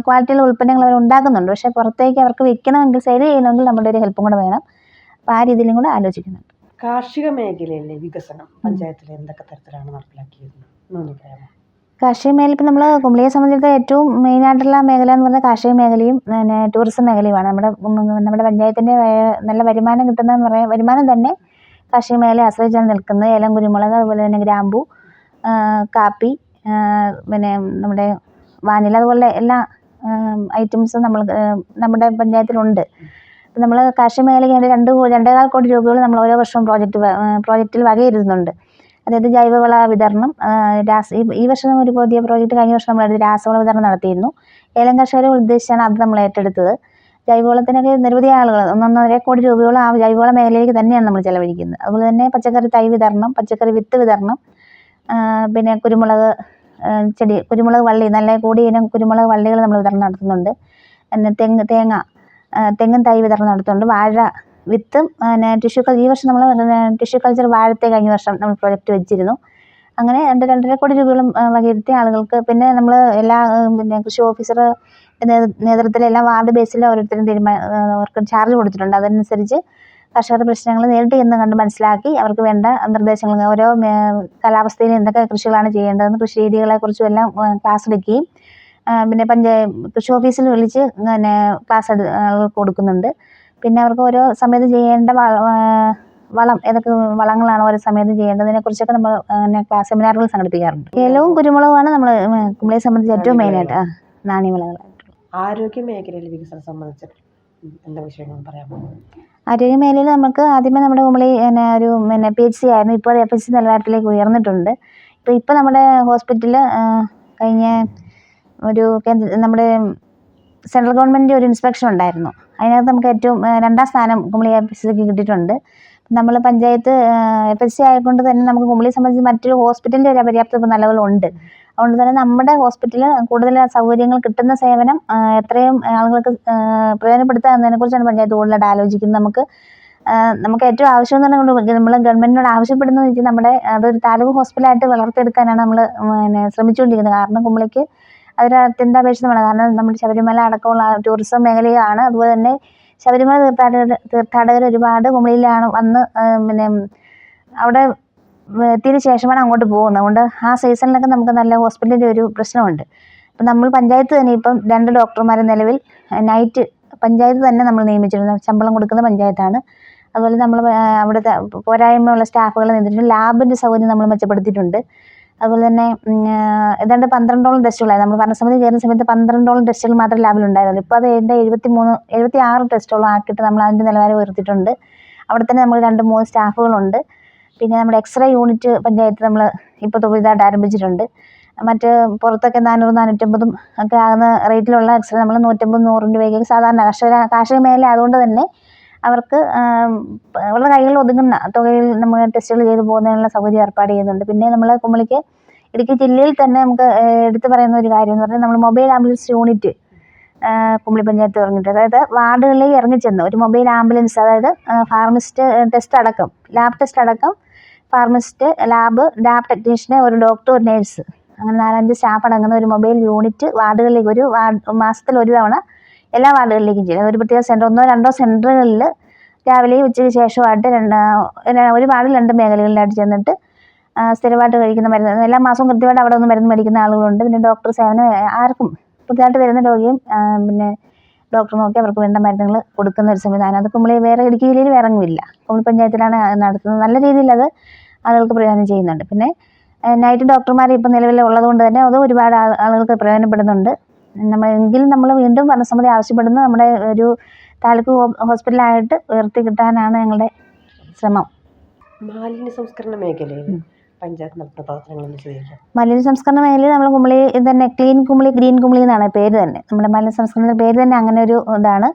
E: ക്വാളിറ്റിയുള്ള ഉൽപ്പന്നങ്ങൾ അവർ ഉണ്ടാക്കുന്നുണ്ട്. പക്ഷേ പുറത്തേക്ക് അവർക്ക് വിൽക്കണമെങ്കിൽ, സെയിൽ ചെയ്യണമെങ്കിൽ നമ്മുടെ ഒരു ഹെൽപ്പും കൂടെ വേണം. അപ്പോൾ ആ രീതിയിലും കൂടെ ആലോചിക്കുന്നുണ്ട്.
D: കാർഷിക മേഖലയിലെ വികസനം പഞ്ചായത്തിൽ എന്തൊക്കെ തരത്തിലാണ് നടപ്പിലാക്കിയത് എന്നൊന്ന് പറയാമോ?
E: കാർഷിക മേഖല ഇപ്പം നമ്മൾ കുമളിയെ സംബന്ധിച്ചിടത്തോളം ഏറ്റവും മെയിനായിട്ടുള്ള മേഖല എന്ന് പറഞ്ഞാൽ കാർഷിക മേഖലയും പിന്നെ ടൂറിസം മേഖലയുമാണ്. നമ്മുടെ പഞ്ചായത്തിൻ്റെ നല്ല വരുമാനം കിട്ടുന്നതെന്ന് പറയാൻ വരുമാനം തന്നെ കാർഷിക മേഖലയെ ആശ്രയിച്ചാണ് നിൽക്കുന്നത്. ഏലം, കുരുമുളക്, അതുപോലെ തന്നെ ഗ്രാമ്പൂ, കാപ്പി, പിന്നെ നമ്മുടെ വാനില, അതുപോലെ എല്ലാ ഐറ്റംസും നമ്മുടെ പഞ്ചായത്തിലുണ്ട്. നമ്മൾ കാർഷിക മേഖലയ്ക്ക് വേണ്ടി 2.25 കോടി രൂപകൾ നമ്മൾ ഓരോ വർഷവും പ്രോജക്റ്റിൽ വകയിരുത്തുന്നുണ്ട്. അതായത് ജൈവവള വിതരണം, ഈ വർഷം ഒരു പുതിയ പ്രോജക്റ്റ് കഴിഞ്ഞ വർഷം നമ്മളെടുത്ത് രാസവള വിതരണം നടത്തിയിരുന്നു. ഏലം കർഷകരെ ഉദ്ദേശിച്ചാണ് അത് നമ്മൾ ഏറ്റെടുത്തത്. ജൈവവളത്തിനൊക്കെ നിരവധി ആളുകൾ 1.5 കോടി രൂപയോളം ആ ജൈവവള മേഖലയിലേക്ക് തന്നെയാണ് നമ്മൾ ചെലവഴിക്കുന്നത്. അതുപോലെ തന്നെ പച്ചക്കറി തൈ വിതരണം, പച്ചക്കറി വിത്ത് വിതരണം, പിന്നെ കുരുമുളക് വള്ളി, നല്ല കൂടിയ ഇനം കുരുമുളക് വള്ളികൾ നമ്മൾ വിതരണം നടത്തുന്നുണ്ട്. പിന്നെ തെങ്ങും തൈ വിതരണം നടത്തുന്നുണ്ട്. വാഴ വിത്തും പിന്നെ ഈ വർഷം നമ്മൾ ടിഷ്യൂ കൾച്ചർ വാഴത്തെ കഴിഞ്ഞ വർഷം നമ്മൾ പ്രൊജക്റ്റ് വെച്ചിരുന്നു. അങ്ങനെ 2.5 കോടി രൂപയോളം വകയിരുത്തിയ ആളുകൾക്ക്. പിന്നെ നമ്മൾ എല്ലാ കൃഷി ഓഫീസർ നേതൃത്വത്തിൽ എല്ലാ വാർഡ് ബേസിൽ ഓരോരുത്തരും അവർക്ക് ചാർജ് കൊടുത്തിട്ടുണ്ട്. അതനുസരിച്ച് കർഷകരുടെ പ്രശ്നങ്ങൾ നേരിട്ട് ചെന്ന് കണ്ട് മനസ്സിലാക്കി അവർക്ക് വേണ്ട നിർദ്ദേശങ്ങൾ, ഓരോ കാലാവസ്ഥയിൽ എന്തൊക്കെ കൃഷികളാണ് ചെയ്യേണ്ടതെന്ന്, കൃഷി രീതികളെക്കുറിച്ചും എല്ലാം ക്ലാസ് എടുക്കുകയും പിന്നെ കൃഷി ഓഫീസിൽ വിളിച്ച് പിന്നെ ക്ലാസ് കൊടുക്കുന്നുണ്ട്. പിന്നെ അവർക്ക് ഓരോ സമയത്ത് ചെയ്യേണ്ട വളം, ഏതൊക്കെ വളങ്ങളാണ് ഓരോ സമയത്ത് ചെയ്യേണ്ടതിനെക്കുറിച്ചൊക്കെ നമ്മൾ സെമിനാറുകൾ സംഘടിപ്പിക്കാറുണ്ട്. ഏലവും കുരുമുളകുമാണ് നമ്മൾ കുമളിയെ സംബന്ധിച്ച് ഏറ്റവും മെയിനായിട്ട് നാണ്യവിളകളായിട്ടുള്ളത്.
D: ആരോഗ്യ മേഖലയിലെ വികസനം സംബന്ധിച്ച് എന്താ വിഷയങ്ങൾ പറയാമോ?
E: ആരോഗ്യ മേഖലയിൽ നമുക്ക് ആദ്യമേ നമ്മുടെ കുമളി ഒരു PHC ആയിരുന്നു. ഇപ്പോൾ അത് FHC നിലവാരത്തിലേക്ക് ഉയർന്നിട്ടുണ്ട്. ഇപ്പോൾ നമ്മുടെ ഹോസ്പിറ്റൽ കഴിഞ്ഞ നമ്മുടെ സെൻട്രൽ ഗവൺമെൻറ് ഒരു ഇൻസ്പെക്ഷൻ ഉണ്ടായിരുന്നു. അതിനകത്ത് നമുക്ക് ഏറ്റവും 2ാം സ്ഥാനം കുമളി FHCക്ക് കിട്ടിയിട്ടുണ്ട്. നമ്മൾ പഞ്ചായത്ത് FHC ആയതുകൊണ്ട് തന്നെ നമുക്ക് കുമളിയെ സംബന്ധിച്ച് മറ്റൊരു ഹോസ്പിറ്റലിൻ്റെ ഒരു അപര്യാപ്തത ഇപ്പോൾ നിലവിലുണ്ട്. അതുകൊണ്ട് തന്നെ നമ്മുടെ ഹോസ്പിറ്റലിൽ കൂടുതൽ സൗകര്യങ്ങൾ കിട്ടുന്ന സേവനം എത്രയും ആളുകൾക്ക് പ്രയോജനപ്പെടുത്തുക എന്നതിനെക്കുറിച്ചാണ് പഞ്ചായത്ത് കൂടുതലായിട്ട് ആലോചിക്കുന്നത്. നമുക്ക് ഏറ്റവും ആവശ്യം എന്ന് പറഞ്ഞാൽ നമ്മൾ ഗവൺമെൻറ്റിനോട് ആവശ്യപ്പെടുന്നത് വെച്ചാൽ അതൊരു താലൂക്ക് ഹോസ്പിറ്റലായിട്ട് വളർത്തിയെടുക്കാനാണ് നമ്മൾ ശ്രമിച്ചുകൊണ്ടിരിക്കുന്നത്. കാരണം കുമളിക്ക് അതൊരു അത്യന്താപേക്ഷിതമാണ്. കാരണം നമ്മുടെ ശബരിമല അടക്കമുള്ള ടൂറിസം മേഖലയാണ്. അതുപോലെ തന്നെ ശബരിമല തീർത്ഥാടകർ ഒരുപാട് കുമളിയിലാണ് വന്ന് അവിടെ എത്തിയതിന് ശേഷമാണ് അങ്ങോട്ട് പോകുന്നത്. അതുകൊണ്ട് ആ സീസണിലൊക്കെ നമുക്ക് നല്ല ഹോസ്പിറ്റലിൻ്റെ ഒരു പ്രശ്നമുണ്ട്. അപ്പം നമ്മൾ പഞ്ചായത്ത് തന്നെ ഇപ്പം 2 ഡോക്ടർമാരെ നിലവിൽ നൈറ്റ് പഞ്ചായത്ത് തന്നെ നമ്മൾ നിയമിച്ചിരുന്നു. ശമ്പളം കൊടുക്കുന്ന പഞ്ചായത്താണ്. അതുപോലെ നമ്മൾ അവിടുത്തെ പോരായ്മയുള്ള സ്റ്റാഫുകളെ നിയന്ത്രിച്ചിട്ടുണ്ട്. ലാബിൻ്റെ സൗകര്യം നമ്മൾ മെച്ചപ്പെടുത്തിയിട്ടുണ്ട്. അതുപോലെ തന്നെ ഏതാണ്ട് 12ഓളം ടെസ്റ്റുകളായി. നമ്മൾ ഭരണസമിതി കയറുന്ന സമയത്ത് 12ഓളം ടെസ്റ്റുകൾ മാത്രമേ ലാബിലുണ്ടായിരുന്നുള്ളൂ. ഇപ്പോൾ അത് 76 ടെസ്റ്റുകളും ആക്കിയിട്ട് നമ്മൾ അതിൻ്റെ നിലവാരം ഉയർത്തിയിട്ടുണ്ട്. അവിടെ തന്നെ നമ്മൾ 2-3 സ്റ്റാഫുകളുണ്ട്. പിന്നെ നമ്മുടെ എക്സ്റേ യൂണിറ്റ് പഞ്ചായത്ത് നമ്മൾ ഇപ്പോൾ പുതിയതായിട്ട് ആരംഭിച്ചിട്ടുണ്ട്. മറ്റ് പുറത്തൊക്കെ 400-450 ഒക്കെ ആകുന്ന റേറ്റിലുള്ള എക്സ്റേ നമ്മൾ 150-100 രൂപയ്ക്ക് സാധാരണ കാർഷിക മേഖല ആയതുകൊണ്ട് തന്നെ അവർക്ക് അവരുടെ കൈകളിൽ ഒതുങ്ങുന്ന തുകയിൽ നമ്മൾ ടെസ്റ്റുകൾ ചെയ്ത് പോകുന്നതിനുള്ള സൗകര്യം ഏർപ്പാട് ചെയ്യുന്നുണ്ട്. പിന്നെ നമ്മൾ കുമളിക്ക് ഇടുക്കി ജില്ലയിൽ തന്നെ നമുക്ക് എടുത്തു പറയുന്ന ഒരു കാര്യം എന്ന് പറഞ്ഞാൽ നമ്മൾ mobile ambulance unit Kumily panchayat പറഞ്ഞിട്ട്, അതായത് വാർഡുകളിലേക്ക് ഇറങ്ങിച്ചെന്ന് ഒരു മൊബൈൽ ആംബുലൻസ്, അതായത് ഫാർമസിസ്റ്റ് ടെസ്റ്റ് അടക്കം, ലാബ് ടെസ്റ്റ് അടക്കം, ഫാർമസിസ്റ്റ്, ലാബ് ടെക്നീഷ്യന്, ഒരു ഡോക്ടർ, ഒരു നേഴ്സ്, അങ്ങനെ 4-5 സ്റ്റാഫ് അടങ്ങുന്ന ഒരു മൊബൈൽ യൂണിറ്റ് വാർഡുകളിലേക്ക് മാസത്തിൽ ഒരു തവണ എല്ലാ വാർഡുകളിലേക്കും ചെയ്യുന്നത്. ഒരു പ്രത്യേക സെൻറ്റർ, 1-2 സെൻറ്ററുകളിൽ രാവിലെയും ഉച്ചയ്ക്ക് ശേഷമായിട്ട് ഒരു വാർഡിൽ 2 മേഖലകളിലായിട്ട് ചെന്നിട്ട് സ്ഥിരമായിട്ട് കഴിക്കുന്ന മരുന്ന് എല്ലാ മാസവും കൃത്യമായിട്ട് അവിടെ ഒന്ന് മരുന്ന് മേടിക്കുന്ന ആളുകളുണ്ട്. പിന്നെ ഡോക്ടർ സേവനം ആർക്കും പുതിയതായിട്ട് വരുന്ന രോഗിയും പിന്നെ ഡോക്ടർ നോക്കി അവർക്ക് വേണ്ട മരുന്നുകൾ കൊടുക്കുന്ന ഒരു സംവിധാനം. അത് കുമളി വേറെ ഇടുക്കി ജില്ലയിൽ വേറെ എങ്ങുമില്ല. കുമളി പഞ്ചായത്തിലാണ് നടത്തുന്നത്. നല്ല രീതിയിൽ അത് ആളുകൾക്ക് പ്രയോജനം ചെയ്യുന്നുണ്ട്. പിന്നെ നൈറ്റ് ഡോക്ടർമാർ ഇപ്പം നിലവിൽ ഉള്ളത് കൊണ്ട് തന്നെ അത് ഒരുപാട് ആളുകൾക്ക് പ്രയോജനപ്പെടുന്നുണ്ട്. എങ്കിലും നമ്മൾ വീണ്ടും ഭരണസമിതി ആവശ്യപ്പെടുന്നത് നമ്മുടെ ഒരു താലൂക്ക് ഹോസ്പിറ്റലായിട്ട് ഉയർത്തി കിട്ടാനാണ് ഞങ്ങളുടെ ശ്രമം.
D: മാലിന്യ സംസ്കരണ മേഖലയിൽ പഞ്ചായത്ത് നടത്തുന്ന പ്രവർത്തനങ്ങൾ വിശദീകരിക്കാം.
E: മാലിന്യ സംസ്കരണ മേഖലയിൽ നമ്മൾ കുമളി തന്നെ ക്ലീൻ കുമളി ഗ്രീൻ കുമളി എന്നാണ് പേര് തന്നെ. നമ്മുടെ മാലിന്യ സംസ്കരണത്തിൻ്റെ പേര് തന്നെ അങ്ങനെ ഒരു ഇതാണ്.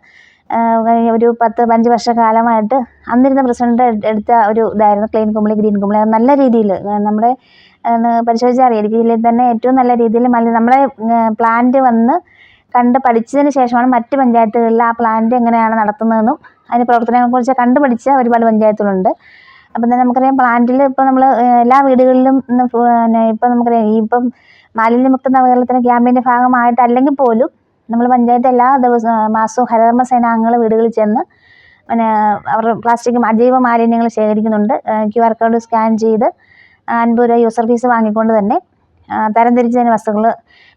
E: കഴിഞ്ഞ ഒരു 10-15 വർഷക്കാലമായിട്ട് അന്നിരുന്ന പ്രസിഡന്റ് എടുത്ത ഒരു ഇതായിരുന്നു ക്ലീൻ കുമളി ഗ്രീൻ കുമളി. അത് നല്ല രീതിയിൽ നമ്മുടെ പരിശോധിച്ചാൽ അറിയാം, ഇടുക്കി ജില്ലയിൽ തന്നെ ഏറ്റവും നല്ല രീതിയിൽ നമ്മുടെ പ്ലാന്റ് വന്ന് കണ്ട് പഠിച്ചതിന് ശേഷമാണ് മറ്റ് പഞ്ചായത്തുകളിൽ ആ പ്ലാന്റ് എങ്ങനെയാണ് നടത്തുന്നതെന്നും അതിന് പ്രവർത്തനങ്ങളെക്കുറിച്ച് കണ്ടു പഠിച്ച ഒരുപാട് പഞ്ചായത്തുകളുണ്ട്. അപ്പം തന്നെ നമുക്കറിയാം പ്ലാന്റിൽ ഇപ്പോൾ നമ്മൾ എല്ലാ വീടുകളിലും ഇപ്പം നമുക്കറിയാം ഇപ്പം മാലിന്യമുക്ത നവകേരളത്തിന് ക്യാമ്പയിൻ്റെ ഭാഗമായിട്ട് അല്ലെങ്കിൽ പോലും നമ്മൾ പഞ്ചായത്ത് എല്ലാ മാസവും ഹരിതകർമ്മ സേനാംഗങ്ങൾ വീടുകളിൽ ചെന്ന് അവർ പ്ലാസ്റ്റിക് അജൈവ മാലിന്യങ്ങൾ ശേഖരിക്കുന്നുണ്ട്. QR കോഡ് സ്കാൻ ചെയ്ത് 50 രൂപ യൂസർ ഫീസ് വാങ്ങിക്കൊണ്ട് തന്നെ തരംതിരിച്ചതിന് വസ്തുക്കൾ.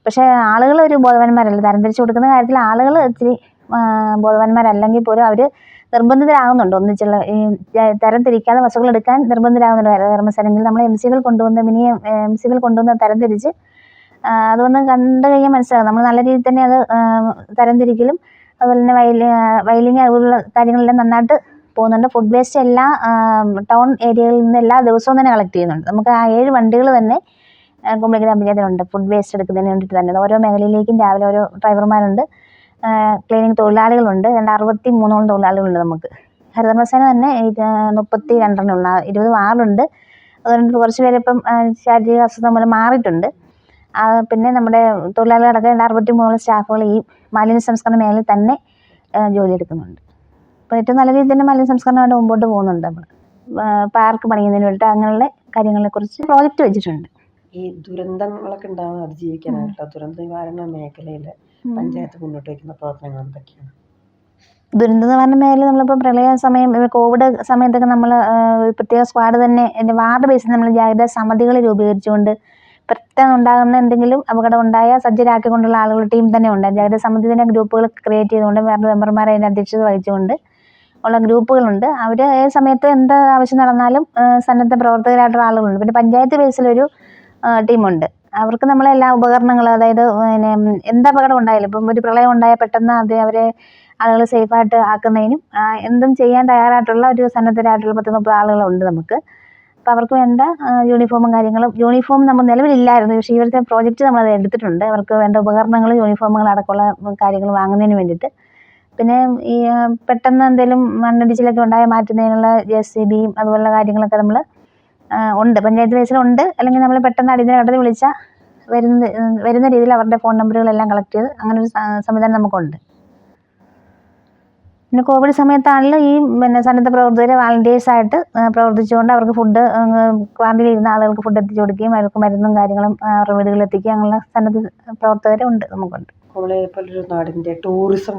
E: പക്ഷേ ആളുകൾ ഒരു ബോധവാന്മാരല്ല, തരംതിരിച്ച് കൊടുക്കുന്ന കാര്യത്തിൽ ആളുകൾ ഇത്തിരി ബോധവാന്മാരല്ലെങ്കിൽ പോലും അവർ നിർബന്ധിതരാകുന്നുണ്ട്. ഒന്നിച്ചുള്ള ഈ തരംതിരിക്കാതെ വസ്തുക്കൾ എടുക്കാൻ നിർബന്ധിതരാകുന്നുണ്ട്. ഹരിതകർമ്മസേനയിൽ നമ്മൾ MCകൾ കൊണ്ടുവന്ന് MCകൾ കൊണ്ടുവന്ന് തരംതിരിച്ച് അതൊന്ന് കണ്ടു കഴിഞ്ഞാൽ മനസ്സിലാകും. നമ്മൾ നല്ല രീതിയിൽ തന്നെ അത് തരംതിരിക്കലും അതുപോലെ തന്നെ വയലിങ് അതുപോലുള്ള കാര്യങ്ങളെല്ലാം നന്നായിട്ട് പോകുന്നുണ്ട്. ഫുഡ് വേസ്റ്റ് എല്ലാ ടൗൺ ഏരിയകളിൽ നിന്ന് എല്ലാ ദിവസവും തന്നെ കളക്ട് ചെയ്യുന്നുണ്ട്. നമുക്ക് ആ 7 വണ്ടികൾ തന്നെ കുമളി ഗ്രാമപഞ്ചായത്തിലുണ്ട് ഫുഡ് വേസ്റ്റ് എടുക്കുന്നതിന് വേണ്ടിയിട്ട് തന്നെ. ഓരോ മേഖലയിലേക്കും രാവിലെ ഓരോ ഡ്രൈവർമാരുണ്ട്, ക്ലീനിങ് തൊഴിലാളികളുണ്ട്. 63 തൊഴിലാളികളുണ്ട് നമുക്ക്. ഹരിതകർമ്മസേന തന്നെ 32 20 വാർഡുണ്ട്. അതുകൊണ്ട് കുറച്ച് പേര് ഇപ്പം ശാരീരിക അസ്വസ്ഥത മൂലം മാറിയിട്ടുണ്ട്. പിന്നെ നമ്മുടെ തൊഴിലാളികളടക്കം 63 സ്റ്റാഫുകൾ ഈ മാലിന്യ സംസ്കരണ മേഖലയിൽ തന്നെ ജോലിയെടുക്കുന്നുണ്ട്. അപ്പോൾ ഏറ്റവും നല്ല രീതിയിൽ തന്നെ മാലിന്യ സംസ്കരണമായിട്ട് മുമ്പോട്ട് പോകുന്നുണ്ട്. നമ്മൾ പാർക്ക് പണിയുന്നതിന് വേണ്ടിയിട്ട് അങ്ങനെയുള്ള കാര്യങ്ങളെക്കുറിച്ച് പ്രോജക്റ്റ് വെച്ചിട്ടുണ്ട്.
D: ഈ ദുരന്തങ്ങളൊക്കെ ഉണ്ടാകുന്ന അതിജീവിക്കാനായിട്ടുള്ള ദുരന്ത നിവാരണ മേഖലയിൽ പഞ്ചായത്ത് മുന്നോട്ട് വയ്ക്കുന്ന പ്രവർത്തനങ്ങൾ എന്തൊക്കെയാണ്?
E: ദുരന്ത നിവാരണ മേഖല നമ്മളിപ്പോൾ പ്രളയ സമയം കോവിഡ് സമയത്തൊക്കെ നമ്മൾ പ്രത്യേക സ്ക്വാഡ് തന്നെ വാർഡ് ബേസിൽ നമ്മൾ ജാഗ്രതാ സമിതികൾ രൂപീകരിച്ചുകൊണ്ട് പെട്ടെന്ന് ഉണ്ടാകുന്ന എന്തെങ്കിലും അപകടം ഉണ്ടായാൽ സജ്ജരാക്കിക്കൊണ്ടുള്ള ആളുകളുടെ ടീം തന്നെ ഉണ്ട്. ജാഗ്രതാ സമിതി തന്നെ ഗ്രൂപ്പുകൾ ക്രിയേറ്റ് ചെയ്തുകൊണ്ട് വാർഡ് മെമ്പർമാരെ അതിൻ്റെ അധ്യക്ഷത വഹിച്ചുകൊണ്ട് ഉള്ള ഗ്രൂപ്പുകളുണ്ട്. അവർ ഏത് സമയത്ത് എന്ത് ആവശ്യം നടന്നാലും സന്നദ്ധ പ്രവർത്തകരായിട്ടുള്ള ആളുകളുണ്ട്. പിന്നെ പഞ്ചായത്ത് ബേസിലൊരു ടീമുണ്ട്. അവർക്ക് നമ്മളെല്ലാ ഉപകരണങ്ങൾ, അതായത് പിന്നെ എന്ത് അപകടം ഉണ്ടായാലും ഇപ്പം ഒരു പ്രളയം ഉണ്ടായാൽ പെട്ടെന്ന് അവരെ ആളുകൾ സേഫായിട്ട് ആക്കുന്നതിനും എന്തും ചെയ്യാൻ തയ്യാറായിട്ടുള്ള ഒരു സന്നദ്ധരായിട്ടുള്ള 10-30 ആളുകളുണ്ട് നമുക്ക്. അപ്പോൾ അവർക്ക് വേണ്ട യൂണിഫോമും കാര്യങ്ങളും. യൂണിഫോം നമ്മൾ നിലവിലില്ലായിരുന്നു, പക്ഷേ ഇവരുടെ പ്രോജക്റ്റ് നമ്മളത് എടുത്തിട്ടുണ്ട്. അവർക്ക് വേണ്ട ഉപകരണങ്ങൾ, യൂണിഫോമുകൾ അടക്കമുള്ള കാര്യങ്ങൾ വാങ്ങുന്നതിന് വേണ്ടിയിട്ട്. പിന്നെ ഈ പെട്ടെന്ന് എന്തെങ്കിലും മണ്ണിടിച്ചിലൊക്കെ ഉണ്ടായാൽ മാറ്റുന്നതിനുള്ള JCBയും അതുപോലുള്ള കാര്യങ്ങളൊക്കെ നമ്മൾ ഉണ്ട്, പഞ്ചായത്ത് ബേസിലുണ്ട്. അല്ലെങ്കിൽ നമ്മൾ പെട്ടെന്ന് അടിയന്തര ഘട്ടത്തിൽ വിളിച്ചാൽ വരുന്ന രീതിയിൽ അവരുടെ ഫോൺ നമ്പറുകളെല്ലാം കളക്ട് ചെയ്ത് അങ്ങനെ ഒരു സംവിധാനം നമുക്കുണ്ട്. പിന്നെ കോവിഡ് സമയത്താണെങ്കിലും ഈ സന്നദ്ധ പ്രവർത്തകരെ വാളണ്ടിയേഴ്സായിട്ട് പ്രവർത്തിച്ചുകൊണ്ട് അവർക്ക് ഫുഡ് ക്വാറന്റൈനിൽ ഇരുന്ന ആളുകൾക്ക് ഫുഡ് എത്തിച്ചു കൊടുക്കുകയും അവർക്ക് മരുന്നും കാര്യങ്ങളും അവരുടെ വീടുകളിൽ എത്തിക്കുകയും അങ്ങനെയുള്ള സന്നദ്ധ പ്രവർത്തകരുണ്ട് നമുക്കുണ്ട്.
D: കുമളിയെ പോലൊരു നാടിൻ്റെ ടൂറിസം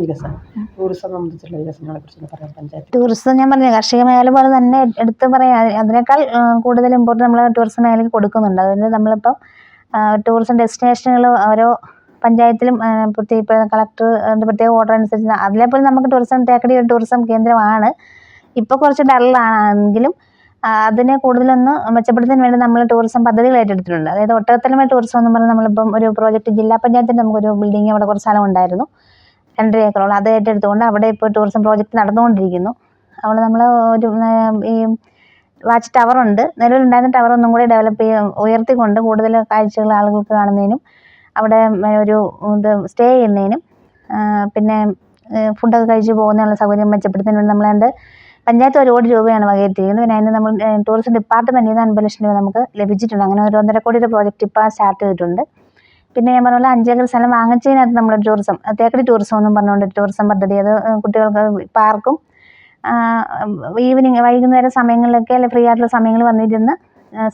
D: സംബന്ധിച്ചുള്ള വികസനങ്ങളെ കുറിച്ച് പറയാം. പഞ്ചായത്ത്
E: ടൂറിസം ഞാൻ പറഞ്ഞു, കാർഷിക മേഖല പോലെ തന്നെ എടുത്ത് പറയാം. അതിനേക്കാൾ കൂടുതൽ ഇമ്പോർട്ടൻ്റ് നമ്മൾ ടൂറിസം മേഖലയ്ക്ക് കൊടുക്കുന്നുണ്ട്. അതിന് നമ്മളിപ്പോൾ ടൂറിസം ഡെസ്റ്റിനേഷനുകൾ ഓരോ പഞ്ചായത്തിലും ഇപ്പോൾ കളക്ടർ പ്രത്യേക ഓർഡർ അനുസരിച്ച് അതിലേപോലെ നമുക്ക് തേക്കടി ഒരു ടൂറിസം കേന്ദ്രമാണ്. ഇപ്പോൾ കുറച്ച് ഡള്ളാണെങ്കിലും അതിനെ കൂടുതലൊന്ന് മെച്ചപ്പെടുത്തുന്നതിന് വേണ്ടി നമ്മൾ ടൂറിസം പദ്ധതികൾ ഏറ്റെടുത്തിട്ടുണ്ട്. അതായത് ഒട്ടകത്തലമ ടൂറിസം എന്ന് പറഞ്ഞാൽ നമ്മളിപ്പം ഒരു പ്രോജക്റ്റ് ജില്ലാ പഞ്ചായത്തിൻ്റെ നമുക്കൊരു ബിൽഡിംഗ് അവിടെ കുറച്ച് സ്ഥലം ഉണ്ടായിരുന്നു, 2.5 ഏക്കറോളം. അത് ഏറ്റെടുത്തുകൊണ്ട് അവിടെ ഇപ്പോൾ ടൂറിസം പ്രോജക്റ്റ് നടന്നുകൊണ്ടിരിക്കുന്നു. അവിടെ നമ്മൾ ഒരു ഈ വാച്ച് ടവറുണ്ട്, നിലവിലുണ്ടായിരുന്ന ടവർ ഒന്നും കൂടി ഡെവലപ്പ് ഉയർത്തിക്കൊണ്ട് കൂടുതൽ കാഴ്ചകൾ ആളുകൾക്ക് കാണുന്നതിനും അവിടെ ഒരു സ്റ്റേ ചെയ്യുന്നതിനും പിന്നെ ഫുഡൊക്കെ കഴിച്ച് പോകുന്നതിനുള്ള സൗകര്യം മെച്ചപ്പെടുത്തുന്നതിന് വേണ്ടി നമ്മളാണ്ട് പഞ്ചായത്ത് 1 കോടി രൂപയാണ് വകയിരുത്തിയിരിക്കുന്നത്. പിന്നെ അതിന് നമ്മൾ ടൂറിസം ഡിപ്പാർട്ട്മെൻറ്റിൽ നിന്ന് 50 ലക്ഷം രൂപ നമുക്ക് ലഭിച്ചിട്ടുണ്ട്. അങ്ങനെ ഒരു 1.5 കോടിയുടെ പ്രോജക്റ്റ് ഇപ്പോൾ സ്റ്റാർട്ട് ചെയ്തിട്ടുണ്ട്. പിന്നെ ഞാൻ പറഞ്ഞ പോലെ 5 ഏക്കർ സ്ഥലം വാങ്ങിച്ചതിനകത്ത് നമ്മുടെ ടൂറിസം തേക്കടി ടൂറിസം എന്നും പറഞ്ഞുകൊണ്ട് ടൂറിസം പദ്ധതി, അത് കുട്ടികൾക്ക് പാർക്കും വൈകുന്നേരം സമയങ്ങളിലൊക്കെ അല്ലെങ്കിൽ ഫ്രീ ആയിട്ടുള്ള സമയങ്ങളിൽ വന്നിരുന്ന്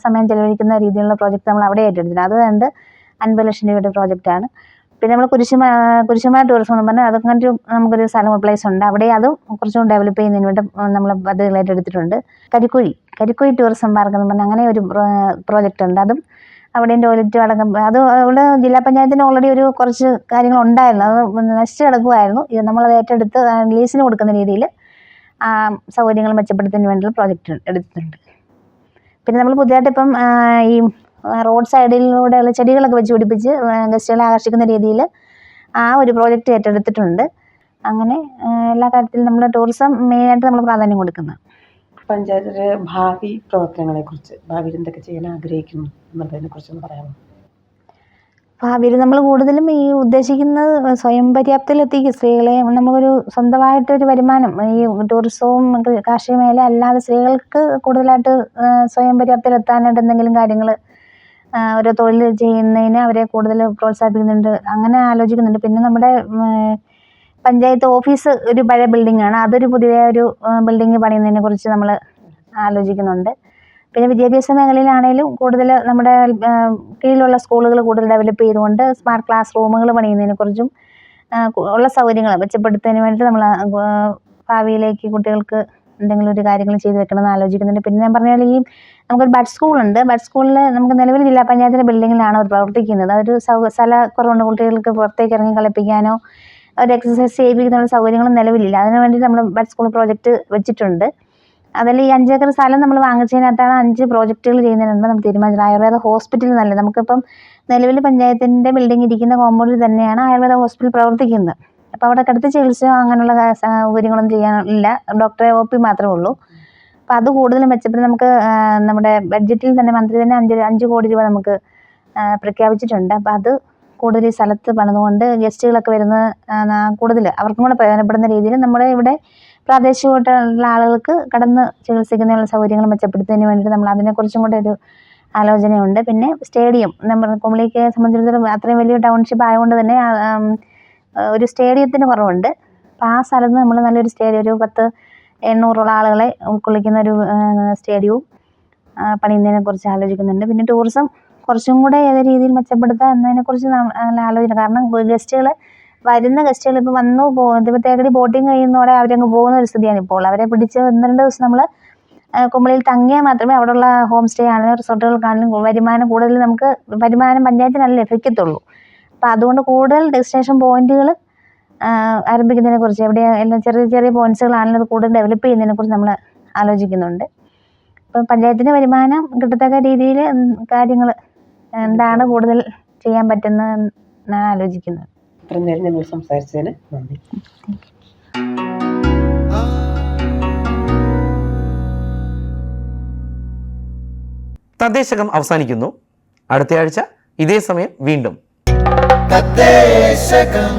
E: സമയം ചെലവഴിക്കുന്ന രീതിയിലുള്ള പ്രോജക്റ്റ് നമ്മൾ അവിടെ ഏറ്റെടുത്തിട്ടുണ്ട്. അത് കണ്ട് 50 ലക്ഷം രൂപയുടെ പ്രോജക്റ്റാണ്. പിന്നെ നമ്മൾ കുരിശുമല ടൂറിസം എന്ന് പറഞ്ഞാൽ അതൊക്കെ നമുക്കൊരു സ്ഥലം പ്ലേസ് ഉണ്ട്. അവിടെ അതും കുറച്ചും ഡെവലപ്പ് ചെയ്യുന്നതിന് വേണ്ടി നമ്മൾ പദ്ധതികൾ ഏറ്റെടുത്തിട്ടുണ്ട്. കരിക്കുഴി ടൂറിസം പാർക്ക് എന്ന് പറഞ്ഞാൽ അങ്ങനെ ഒരു പ്രോജക്റ്റ് ഉണ്ട്. അതും അവിടെയും ടോയ്ലറ്റ് അടക്കം അത് അവിടെ ജില്ലാ പഞ്ചായത്തിന് ഓൾറെഡി ഒരു കുറച്ച് കാര്യങ്ങൾ ഉണ്ടായിരുന്നു, അത് നശിച്ച് കിടക്കുമായിരുന്നു. ഇത് നമ്മളത് ഏറ്റെടുത്ത് ലീസിന് കൊടുക്കുന്ന രീതിയിൽ സൗകര്യങ്ങൾ മെച്ചപ്പെടുത്തുന്നതിന് വേണ്ടിയുള്ള പ്രോജക്റ്റ് എടുത്തിട്ടുണ്ട്. പിന്നെ നമ്മൾ പുതിയതായിട്ട് ഇപ്പം ഈ റോഡ് സൈഡിലൂടെയുള്ള ചെടികളൊക്കെ വെച്ച് പിടിപ്പിച്ച് ഗസ്റ്റുകളെ ആകർഷിക്കുന്ന രീതിയിൽ ആ ഒരു പ്രോജക്റ്റ് ഏറ്റെടുത്തിട്ടുണ്ട്. അങ്ങനെ എല്ലാ കാര്യത്തിലും നമ്മൾ ടൂറിസം മെയിനായിട്ട് നമ്മൾ പ്രാധാന്യം കൊടുക്കുന്നത്.
D: പഞ്ചായത്തിലെ ഭാവി പ്രവർത്തനങ്ങളെക്കുറിച്ച്, ഭാവിയിൽ എന്തൊക്കെ ചെയ്യാൻ ആഗ്രഹിക്കുന്നു എന്നുള്ളതിനെക്കുറിച്ചൊന്ന് പറയാമോ?
E: ഭാവിയിൽ നമ്മൾ കൂടുതലും ഈ ഉദ്ദേശിക്കുന്നത് സ്വയം പര്യാപ്തത്തിലെത്തിക്കും സ്ത്രീകളെ. നമ്മളൊരു സ്വന്തമായിട്ടൊരു വരുമാനം ഈ ടൂറിസവും കാർഷിക മേഖല അല്ലാതെ സ്ത്രീകൾക്ക് കൂടുതലായിട്ട് സ്വയം പര്യാപ്തത്തിലെത്താനായിട്ട് എന്തെങ്കിലും കാര്യങ്ങൾ ഓരോ തൊഴിൽ ചെയ്യുന്നതിന് അവരെ കൂടുതൽ പ്രോത്സാഹിപ്പിക്കുന്നുണ്ട്, അങ്ങനെ ആലോചിക്കുന്നുണ്ട്. പിന്നെ നമ്മുടെ പഞ്ചായത്ത് ഓഫീസ് ഒരു പഴയ ബിൽഡിങ്ങാണ്, അതൊരു പുതിയ ഒരു ബിൽഡിങ് പണിയുന്നതിനെ കുറിച്ച് നമ്മൾ ആലോചിക്കുന്നുണ്ട്. പിന്നെ വിദ്യാഭ്യാസ മേഖലയിലാണെങ്കിലും കൂടുതൽ നമ്മുടെ കീഴിലുള്ള സ്കൂളുകൾ കൂടുതൽ ഡെവലപ്പ് ചെയ്തുകൊണ്ട് സ്മാർട്ട് ക്ലാസ് റൂമുകൾ പണിയുന്നതിനെക്കുറിച്ചും ഉള്ള സൗകര്യങ്ങൾ മെച്ചപ്പെടുത്തുന്നതിന് വേണ്ടിയിട്ട് നമ്മൾ ഭാവിയിലേക്ക് കുട്ടികൾക്ക് എന്തെങ്കിലും ഒരു കാര്യങ്ങൾ ചെയ്തു വെക്കണമെന്ന് ആലോചിക്കുന്നുണ്ട്. പിന്നെ ഞാൻ പറഞ്ഞാൽ ഈ നമുക്കൊരു ബഡ് സ്കൂളുണ്ട്. ബഡ് സ്കൂളിൽ നമുക്ക് നിലവിൽ ജില്ലാ പഞ്ചായത്തിൻ്റെ ബിൽഡിങ്ങിലാണ് അവർ പ്രവർത്തിക്കുന്നത്. അതൊരു സ്ഥലക്കുറവുണ്ട്, കുട്ടികൾക്ക് പുറത്തേക്ക് ഇറങ്ങി കളിപ്പിക്കാനോ ഒരു എക്സസൈസ് ചെയ്യിപ്പിക്കുന്ന സൗകര്യങ്ങളും നിലവിലില്ല. അതിന് വേണ്ടിയിട്ട് നമ്മൾ ബഡ് സ്കൂൾ പ്രോജക്റ്റ് വെച്ചിട്ടുണ്ട്. അതിൽ ഈ 5 ഏക്കർ സ്ഥലം നമ്മൾ വാങ്ങിച്ചതിനകത്താണ് 5 പ്രോജക്റ്റുകൾ ചെയ്യുന്നതിനുണ്ട് നമ്മൾ തീരുമാനിച്ചത്. ആയുർവേദ ഹോസ്പിറ്റൽ നല്ല, നമുക്കിപ്പം നിലവിൽ പഞ്ചായത്തിൻ്റെ ബിൽഡിംഗ് ഇരിക്കുന്ന കോമ്പൗണ്ടിൽ തന്നെയാണ് ആയുർവേദ ഹോസ്പിറ്റൽ പ്രവർത്തിക്കുന്നത്. അപ്പോൾ അവിടെ കിടത്തി ചികിത്സയോ അങ്ങനെയുള്ള സൗകര്യങ്ങളൊന്നും ചെയ്യാനില്ല, ഡോക്ടറെ OP മാത്രമേ ഉള്ളൂ. അപ്പോൾ അത് കൂടുതലും മെച്ചപ്പെടുത്തി നമുക്ക് നമ്മുടെ ബഡ്ജറ്റിൽ തന്നെ മന്ത്രി തന്നെ 5 കോടി രൂപ നമുക്ക് പ്രഖ്യാപിച്ചിട്ടുണ്ട്. അപ്പോൾ അത് കൂടുതൽ ഈ സ്ഥലത്ത് പണിതുകൊണ്ട് ഗസ്റ്റുകളൊക്കെ വരുന്നത് കൂടുതൽ അവർക്കും കൂടെ പ്രയോജനപ്പെടുന്ന രീതിയിൽ നമ്മുടെ ഇവിടെ പ്രാദേശികമായിട്ടുള്ള ആളുകൾക്ക് കടന്ന് ചികിത്സിക്കുന്നതിനുള്ള സൗകര്യങ്ങൾ മെച്ചപ്പെടുത്തുന്നതിന് വേണ്ടിയിട്ട് നമ്മൾ അതിനെക്കുറിച്ചും കൂടെ ഒരു ആലോചനയുണ്ട്. പിന്നെ സ്റ്റേഡിയം, നമ്മൾ കുമളിക്ക് സംബന്ധിച്ചിടത്തോളം അത്രയും വലിയ ടൗൺഷിപ്പ് ആയതുകൊണ്ട് തന്നെ ഒരു സ്റ്റേഡിയത്തിന് കുറവുണ്ട്. അപ്പോൾ ആ സ്ഥലത്ത് നമ്മൾ നല്ലൊരു സ്റ്റേഡിയം, ഒരു 800 ആളുകളെ ഉൾക്കൊള്ളിക്കുന്ന ഒരു സ്റ്റേഡിയവും പണിയുന്നതിനെക്കുറിച്ച് ആലോചിക്കുന്നുണ്ട്. പിന്നെ ടൂറിസം കുറച്ചും കൂടെ ഏത് രീതിയിൽ മെച്ചപ്പെടുത്താം എന്നതിനെക്കുറിച്ച് ആലോചന. കാരണം വരുന്ന ഗസ്റ്റുകൾ ഇപ്പോൾ വന്നു തേക്കടി ബോട്ടിങ് കഴിയുന്നതോടെ അവരങ്ങ് പോകുന്ന ഒരു സ്ഥിതിയാണ് ഇപ്പോൾ. അവരെ പിടിച്ച് 1-2 ദിവസം നമ്മൾ കുമളിയിൽ തങ്ങിയാൽ മാത്രമേ അവിടെയുള്ള ഹോം സ്റ്റേ ആണെങ്കിലും റിസോർട്ടുകൾക്കാണെങ്കിലും വരുമാനം കൂടുതൽ നമുക്ക് പഞ്ചായത്തിനല്ല ലഭിക്കത്തുള്ളൂ. അപ്പോൾ അതുകൊണ്ട് കൂടുതൽ ഡെസ്റ്റിനേഷൻ പോയിന്റുകൾ ആരംഭിക്കുന്നതിനെക്കുറിച്ച്, എവിടെ എല്ലാം ചെറിയ ചെറിയ പോയിന്റ്സുകളാണെങ്കിലും അത് കൂടുതൽ ഡെവലപ്പ് ചെയ്യുന്നതിനെക്കുറിച്ച് നമ്മൾ ആലോചിക്കുന്നുണ്ട്. ഇപ്പം പഞ്ചായത്തിന് വരുമാനം കിട്ടത്തക്ക രീതിയിൽ കാര്യങ്ങൾ എന്താണ് കൂടുതൽ ചെയ്യാൻ പറ്റുന്നത് എന്നാണ് ആലോചിക്കുന്നത്.
D: ഇത്രയും നേരം ഞങ്ങൾ സംസാരിച്ചതിന് നന്ദി.
A: തദ്ദേശകം അവസാനിക്കുന്നു. അടുത്തയാഴ്ച ഇതേ സമയം വീണ്ടും.
F: തദ്ദേശകം.